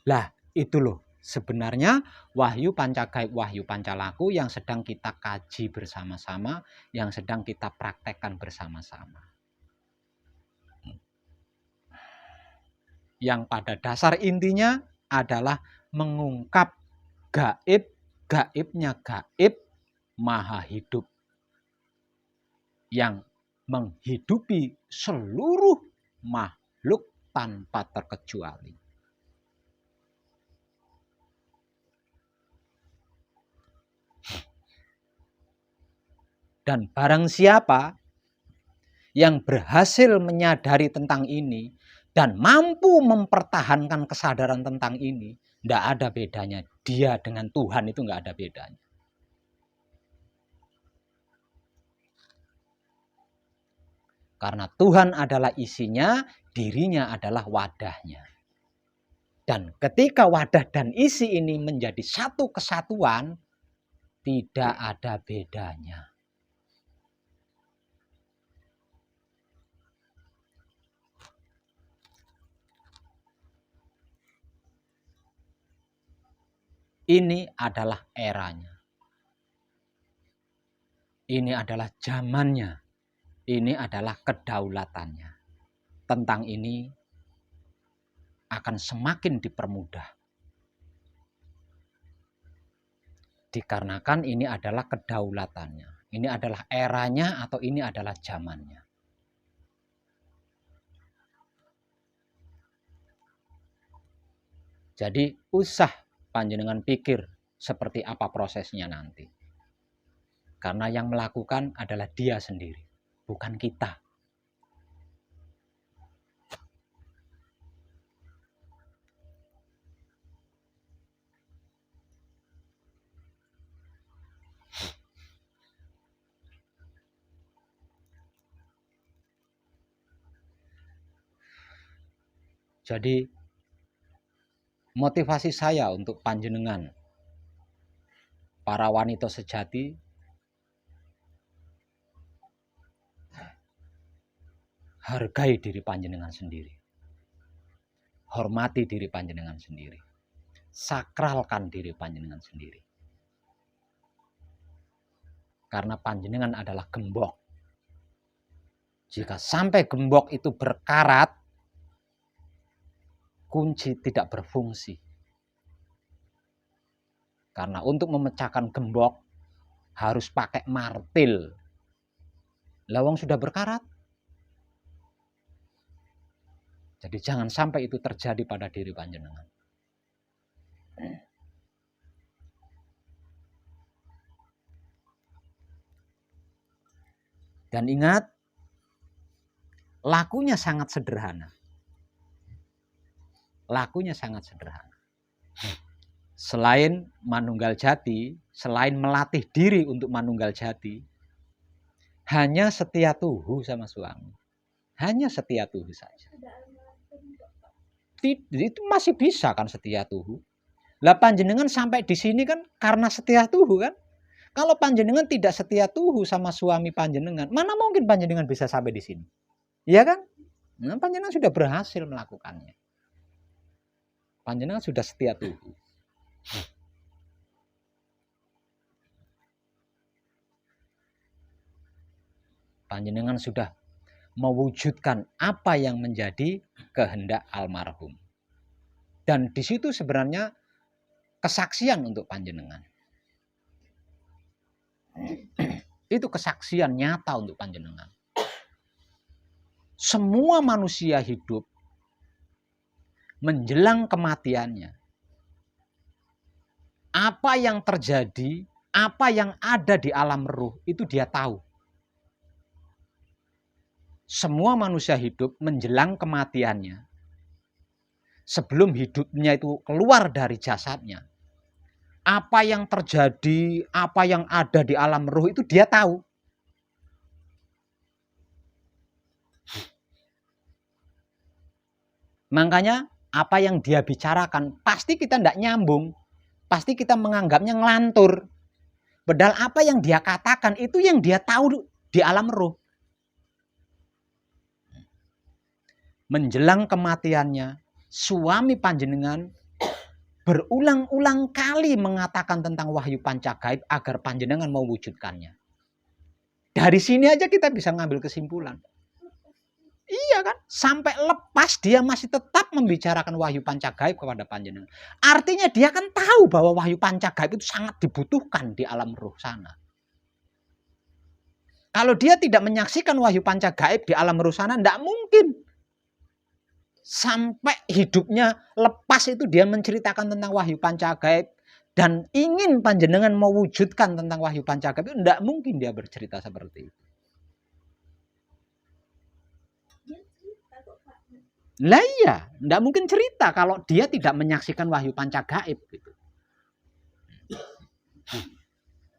Speaker 1: Lah, itu loh. Sebenarnya wahyu pancagaib, wahyu pancalaku yang sedang kita kaji bersama-sama, yang sedang kita praktekkan bersama-sama. Yang pada dasar intinya adalah mengungkap gaibnya gaib maha hidup. Yang menghidupi seluruh makhluk tanpa terkecuali. Dan barang siapa yang berhasil menyadari tentang ini dan mampu mempertahankan kesadaran tentang ini, Tidak ada bedanya. Dia dengan Tuhan itu nggak ada bedanya. Karena Tuhan adalah isinya, dirinya adalah wadahnya. Dan ketika wadah dan isi ini menjadi satu kesatuan, tidak ada bedanya. Ini adalah eranya. Ini adalah zamannya. Ini adalah kedaulatannya. Tentang ini akan semakin dipermudah. Dikarenakan ini adalah kedaulatannya. Ini adalah eranya atau ini adalah zamannya. Jadi usah panjenengan pikir seperti apa prosesnya nanti. Karena yang melakukan adalah dia sendiri, bukan kita. Jadi motivasi saya untuk panjenengan, para wanita sejati, hargai diri panjenengan sendiri. Hormati diri panjenengan sendiri. Sakralkan diri panjenengan sendiri. Karena panjenengan adalah gembok. Jika sampai gembok itu berkarat, kunci tidak berfungsi. Karena untuk memecahkan gembok harus pakai martil. Lawang sudah berkarat. Jadi jangan sampai itu terjadi pada diri panjenengan. Dan ingat, lakunya sangat sederhana. Lakunya sangat sederhana. Selain manunggal jati, selain melatih diri untuk manunggal jati, hanya setia tuhu sama suami. Hanya setia tuhu saja. Itu masih bisa kan setia tuhu. Lah panjenengan sampai di sini kan karena setia tuhu kan. Kalau panjenengan tidak setia tuhu sama suami panjenengan, mana mungkin panjenengan bisa sampai di sini? Iya kan? Nah, panjenengan sudah berhasil melakukannya. Panjenengan sudah setia tuhu. Panjenengan sudah mewujudkan apa yang menjadi kehendak almarhum. Dan di situ sebenarnya kesaksian untuk panjenengan. Itu kesaksian nyata untuk panjenengan. Semua manusia hidup menjelang kematiannya. Apa yang terjadi, apa yang ada di alam ruh, itu dia tahu. Semua manusia hidup menjelang kematiannya. Sebelum hidupnya itu keluar dari jasadnya. Apa yang terjadi, apa yang ada di alam ruh itu dia tahu. Makanya apa yang dia bicarakan pasti kita tidak nyambung. Pasti kita menganggapnya ngelantur. Padahal apa yang dia katakan itu yang dia tahu di alam ruh. Menjelang kematiannya, suami panjenengan berulang-ulang kali mengatakan tentang wahyu pancagaib agar panjenengan mewujudkannya. Dari sini aja kita bisa ngambil kesimpulan. Iya kan? Sampai lepas dia masih tetap membicarakan wahyu pancagaib kepada panjenengan. Artinya dia kan tahu bahwa wahyu pancagaib itu sangat dibutuhkan di alam ruh sana. Kalau dia tidak menyaksikan wahyu pancagaib di alam ruh sana, tidak mungkin. Sampai hidupnya lepas itu dia menceritakan tentang wahyu pancagaib dan ingin panjenengan mewujudkan tentang wahyu pancagaib itu tidak mungkin dia bercerita seperti itu. Lah iya, enggak mungkin cerita kalau dia tidak menyaksikan wahyu panca gaib gitu.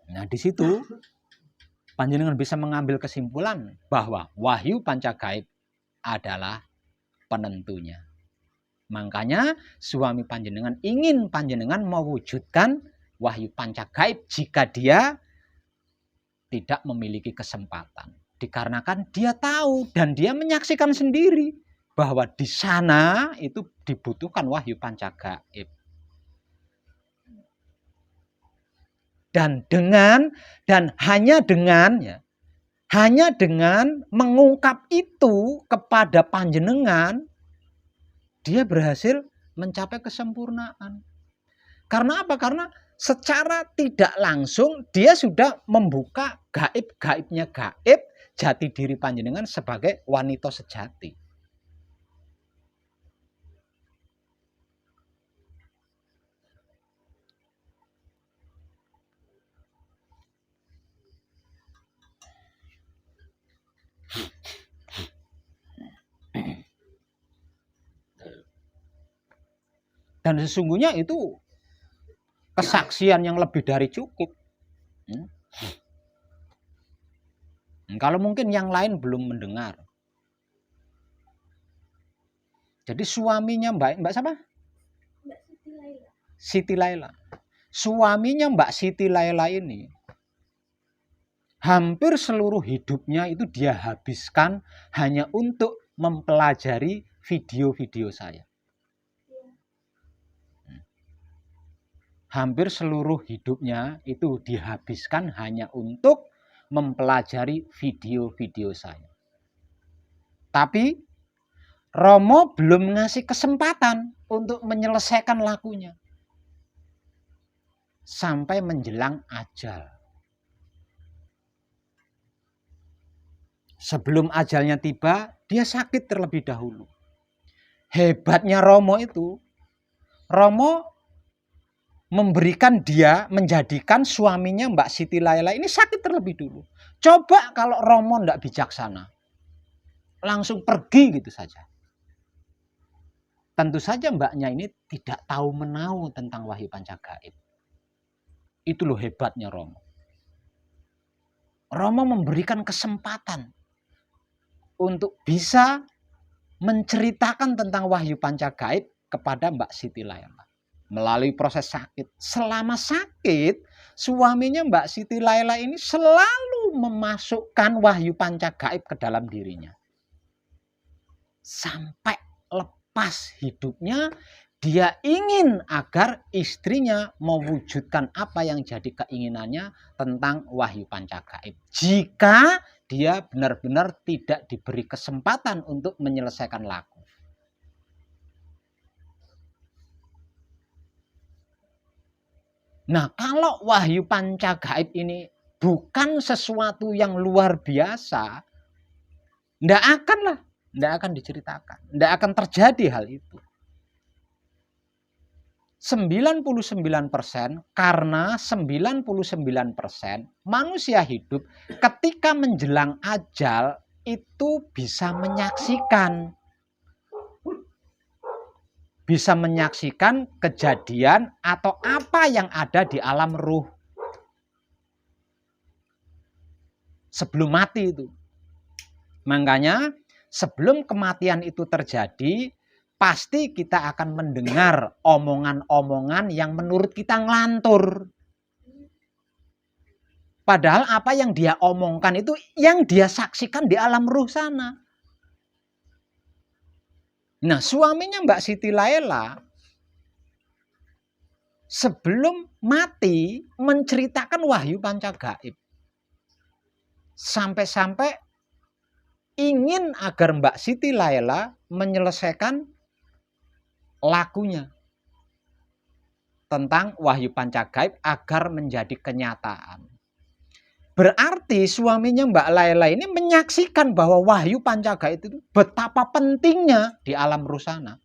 Speaker 1: Nah, di situ panjenengan bisa mengambil kesimpulan bahwa wahyu panca gaib adalah penentunya. Makanya suami panjenengan ingin panjenengan mewujudkan wahyu panca gaib jika dia tidak memiliki kesempatan. Dikarenakan dia tahu dan dia menyaksikan sendiri bahwa di sana itu dibutuhkan wahyu panca gaib. Dan hanya dengan mengungkap itu kepada panjenengan, dia berhasil mencapai kesempurnaan. Karena apa? Karena secara tidak langsung dia sudah membuka gaib-gaibnya gaib jati diri panjenengan sebagai wanita sejati. Dan sesungguhnya itu kesaksian yang lebih dari cukup. Kalau mungkin yang lain belum mendengar. Jadi suaminya Mbak siapa?
Speaker 3: Mbak Siti Laila.
Speaker 1: Siti Laila. Suaminya Mbak Siti Laila ini hampir seluruh hidupnya itu dia habiskan hanya untuk mempelajari video-video saya. Hampir seluruh hidupnya itu dihabiskan hanya untuk mempelajari video-video saya. Tapi Romo belum ngasih kesempatan untuk menyelesaikan lakunya. Sampai menjelang ajal. Sebelum ajalnya tiba, dia sakit terlebih dahulu. Hebatnya Romo itu, Romo menjadikan suaminya Mbak Siti Laila ini sakit terlebih dulu. Coba kalau Romo tidak bijaksana, langsung pergi gitu saja. Tentu saja mbaknya ini tidak tahu menahu tentang wahyu panca gaib. Itu loh hebatnya Romo. Romo memberikan kesempatan untuk bisa menceritakan tentang wahyu panca gaib kepada Mbak Siti Laila. Melalui proses sakit. Selama sakit, suaminya Mbak Siti Laila ini selalu memasukkan wahyu panca gaib ke dalam dirinya. Sampai lepas hidupnya, dia ingin agar istrinya mewujudkan apa yang jadi keinginannya tentang wahyu panca gaib. Jika dia benar-benar tidak diberi kesempatan untuk menyelesaikan laku. Nah, kalau wahyu panca gaib ini bukan sesuatu yang luar biasa, tidak akan diceritakan, tidak akan terjadi hal itu. 99% karena 99% manusia hidup ketika menjelang ajal itu bisa menyaksikan kejadian atau apa yang ada di alam ruh sebelum mati itu. Makanya sebelum kematian itu terjadi, pasti kita akan mendengar omongan-omongan yang menurut kita ngelantur. Padahal apa yang dia omongkan itu yang dia saksikan di alam ruh sana. Nah, suaminya Mbak Siti Laila sebelum mati menceritakan wahyu panca gaib. Sampai-sampai ingin agar Mbak Siti Laila menyelesaikan lakunya tentang wahyu panca gaib agar menjadi kenyataan. Berarti suaminya Mbak Laila ini menyaksikan bahwa wahyu panca gaib itu betapa pentingnya di alam ruh sana.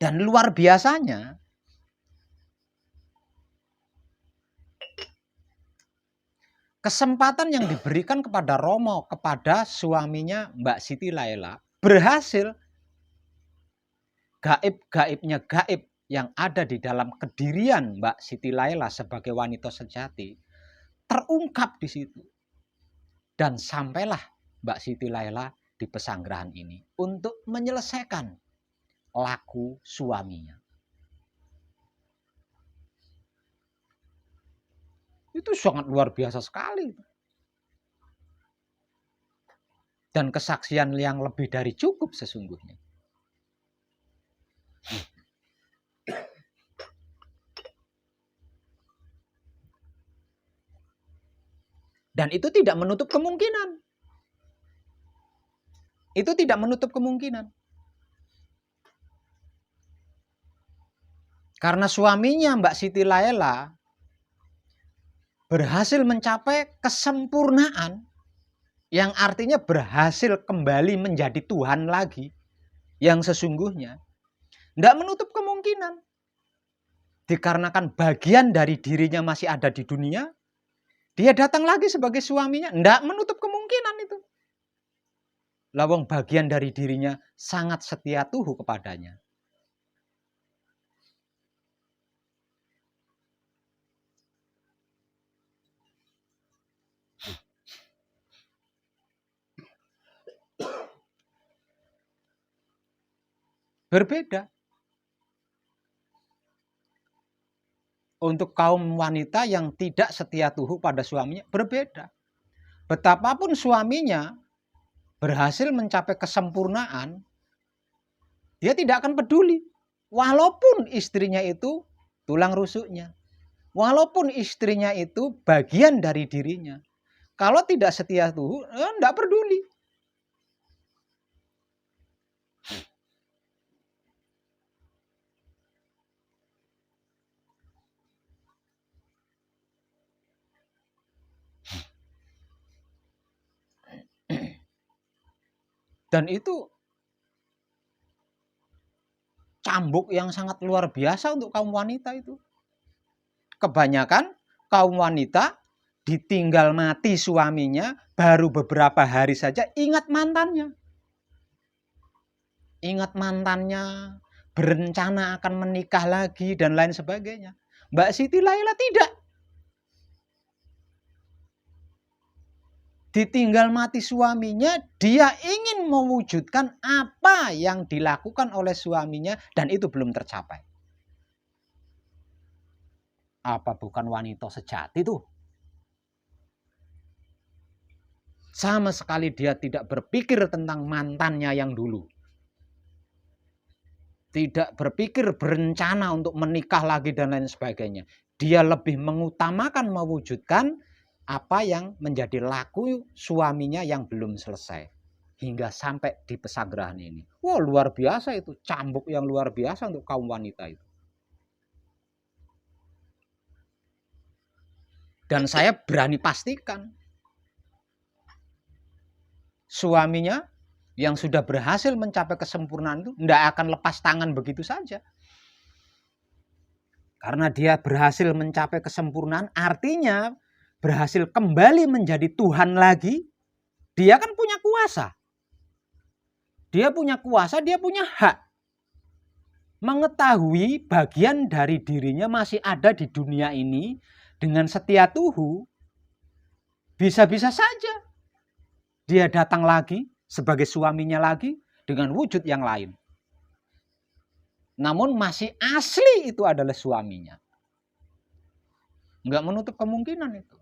Speaker 1: Dan luar biasanya, kesempatan yang diberikan kepada Romo, kepada suaminya Mbak Siti Laila, berhasil. Gaib-gaibnya gaib yang ada di dalam kedirian Mbak Siti Laila sebagai wanita sejati terungkap di situ. Dan sampailah Mbak Siti Laila di pesanggerahan ini untuk menyelesaikan laku suaminya. Itu sangat luar biasa sekali. Dan kesaksian yang lebih dari cukup sesungguhnya. Dan itu tidak menutup kemungkinan. Itu tidak menutup kemungkinan. Karena suaminya Mbak Siti Laila berhasil mencapai kesempurnaan, yang artinya berhasil kembali menjadi Tuhan lagi yang sesungguhnya. Tidak menutup kemungkinan. Dikarenakan bagian dari dirinya masih ada di dunia, dia datang lagi sebagai suaminya. Tidak menutup kemungkinan itu. Lawang bagian dari dirinya sangat setia tuhu kepadanya. Berbeda. Untuk kaum wanita yang tidak setia tuhu pada suaminya, berbeda. Betapapun suaminya berhasil mencapai kesempurnaan, dia tidak akan peduli. Walaupun istrinya itu tulang rusuknya. Walaupun istrinya itu bagian dari dirinya. Kalau tidak setia tuhu, tidak peduli. Dan itu cambuk yang sangat luar biasa untuk kaum wanita itu. Kebanyakan kaum wanita ditinggal mati suaminya baru beberapa hari saja ingat mantannya. Ingat mantannya, berencana akan menikah lagi dan lain sebagainya. Mbak Siti Laila tidak. Ditinggal mati suaminya, dia ingin mewujudkan apa yang dilakukan oleh suaminya dan itu belum tercapai. Apa bukan wanita sejati tuh? Sama sekali dia tidak berpikir tentang mantannya yang dulu. Tidak berpikir berencana untuk menikah lagi dan lain sebagainya. Dia lebih mengutamakan mewujudkan apa yang menjadi laku suaminya yang belum selesai. Hingga sampai di pesanggerahan ini. Wah, luar biasa itu. Cambuk yang luar biasa untuk kaum wanita itu. Dan saya berani pastikan. Suaminya yang sudah berhasil mencapai kesempurnaan itu tidak akan lepas tangan begitu saja. Karena dia berhasil mencapai kesempurnaan, artinya berhasil kembali menjadi Tuhan lagi, dia kan punya kuasa. Dia punya kuasa, dia punya hak. Mengetahui bagian dari dirinya masih ada di dunia ini dengan setia tuhu, bisa-bisa saja dia datang lagi sebagai suaminya lagi dengan wujud yang lain. Namun masih asli itu adalah suaminya. Enggak menutup kemungkinan itu.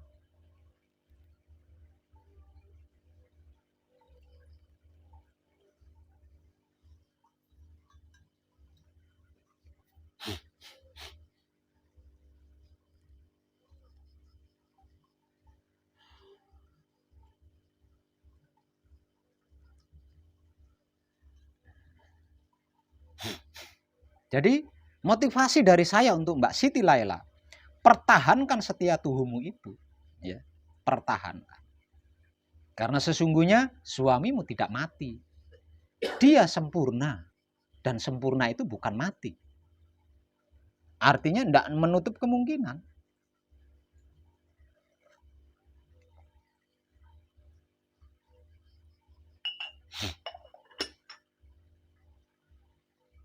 Speaker 1: Jadi motivasi dari saya untuk Mbak Siti Laila, pertahankan setia tuhumu itu, ya, pertahankan. Karena sesungguhnya suamimu tidak mati, dia sempurna dan sempurna itu bukan mati. Artinya tidak menutup kemungkinan.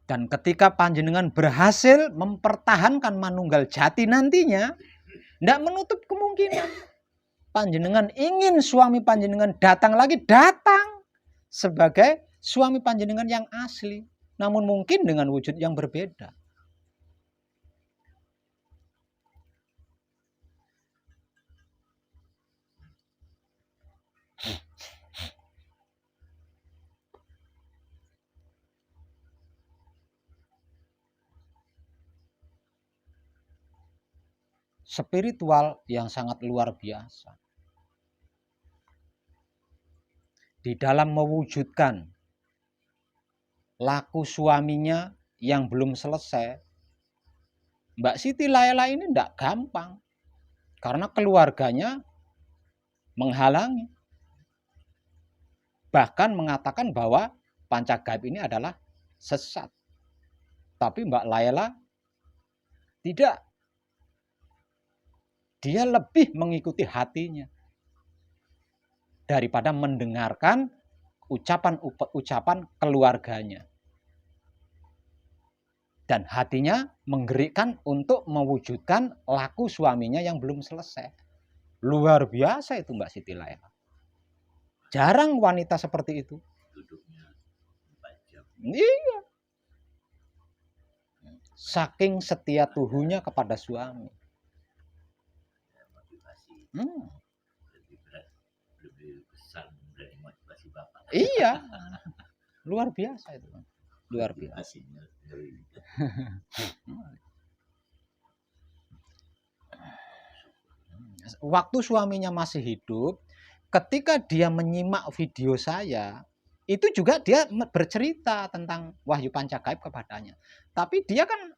Speaker 1: Dan ketika panjenengan berhasil mempertahankan manunggal jati nantinya, tidak menutup kemungkinan panjenengan ingin suami panjenengan datang lagi, datang sebagai suami panjenengan yang asli, namun mungkin dengan wujud yang berbeda. Spiritual yang sangat luar biasa. Di dalam mewujudkan laku suaminya yang belum selesai, Mbak Siti Laila ini tidak gampang. Karena keluarganya menghalangi. Bahkan mengatakan bahwa panca gaib ini adalah sesat. Tapi Mbak Laila tidak. Dia lebih mengikuti hatinya daripada mendengarkan ucapan-ucapan keluarganya. Dan hatinya menggerakkan untuk mewujudkan laku suaminya yang belum selesai. Luar biasa itu Mbak Siti Laila. Jarang wanita seperti itu.
Speaker 2: Duduknya 4 jam.
Speaker 1: Iya. Saking setia tuhunya kepada suami.
Speaker 2: Motivasi lebih berat, lebih besar dari motivasi bapak.
Speaker 1: Iya. Luar biasa itu. Luar biasa.
Speaker 2: Motivasinya dari
Speaker 1: Waktu suaminya masih hidup, ketika dia menyimak video saya, itu juga dia bercerita tentang wahyu panca gaib kepadanya. Tapi dia kan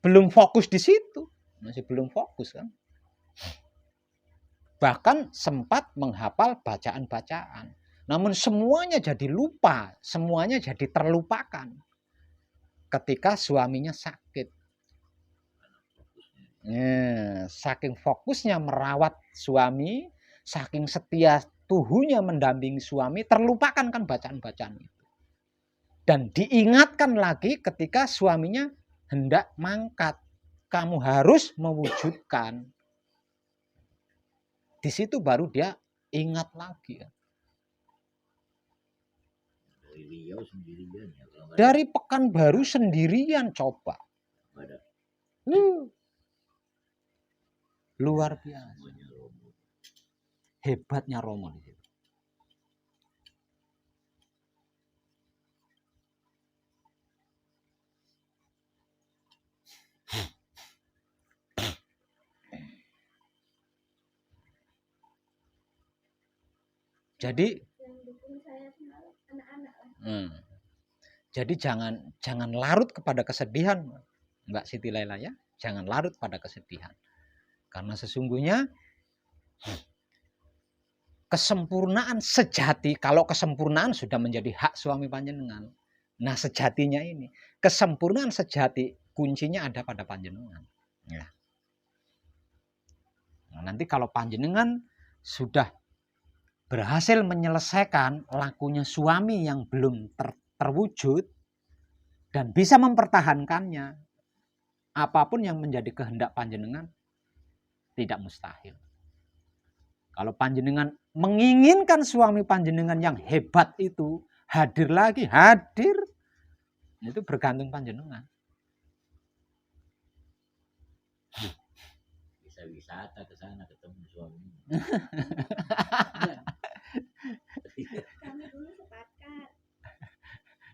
Speaker 1: belum fokus di situ, masih belum fokus kan. Bahkan sempat menghafal bacaan-bacaan. Namun semuanya jadi lupa, semuanya jadi terlupakan ketika suaminya sakit. Saking fokusnya merawat suami, saking setia tuhunya mendampingi suami, terlupakan kan bacaan-bacaan itu. Dan diingatkan lagi ketika suaminya hendak mangkat. Kamu harus mewujudkan. Di situ baru dia ingat lagi.
Speaker 2: dari Riau sendirian ya.
Speaker 1: Dari Pekanbaru sendirian coba. Luar biasa. Hebatnya Romo di situ. Jadi
Speaker 3: Yang dukung saya sama anak-anak lah.
Speaker 1: Jadi jangan larut kepada kesedihan, Mbak Siti Laila ya. Jangan larut pada kesedihan. Karena sesungguhnya kesempurnaan sejati, kalau kesempurnaan sudah menjadi hak suami panjenengan. Nah, sejatinya ini, kesempurnaan sejati kuncinya ada pada panjenengan. Ya. Nah, nanti kalau panjenengan sudah berhasil menyelesaikan lakunya suami yang belum terwujud dan bisa mempertahankannya, apapun yang menjadi kehendak panjenengan tidak mustahil. Kalau panjenengan menginginkan suami panjenengan yang hebat itu hadir lagi, hadir, itu bergantung panjenengan.
Speaker 2: Bisa wisata ke sana ketemu suami.
Speaker 3: Kami dulu sepakat.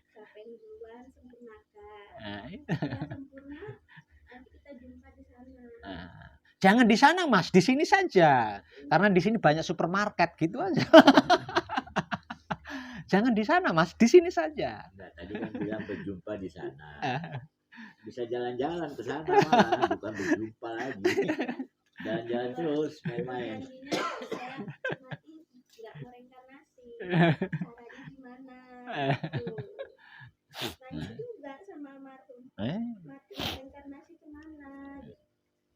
Speaker 3: Siapa yang duluan sempurnakan.
Speaker 1: Nah,
Speaker 3: Setelah sempurna, nanti kita jumpa di sana.
Speaker 1: Jangan di sana Mas, di sini saja. Karena di sini banyak supermarket gitu aja. Jangan di sana Mas, di sini saja.
Speaker 2: Enggak, tadi kan bilang berjumpa di sana. Bisa jalan-jalan ke sana malah, bukan berjumpa lagi. Jalan-jalan terus, main-main.
Speaker 3: Janjinya saya mati nggak mau reinkarnasi. Caranya gimana? Tuh. Tanya juga sama almarhum. Mati reinkarnasi kemana?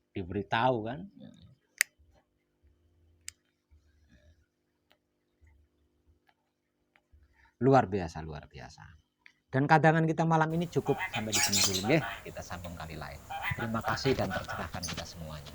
Speaker 1: Diberitahu kan. Luar biasa, luar biasa. Dan kadangan kita malam ini cukup sampai di sini dulu ya. Kita sambung kali lain. Terima kasih dan tercerahkan kita semuanya.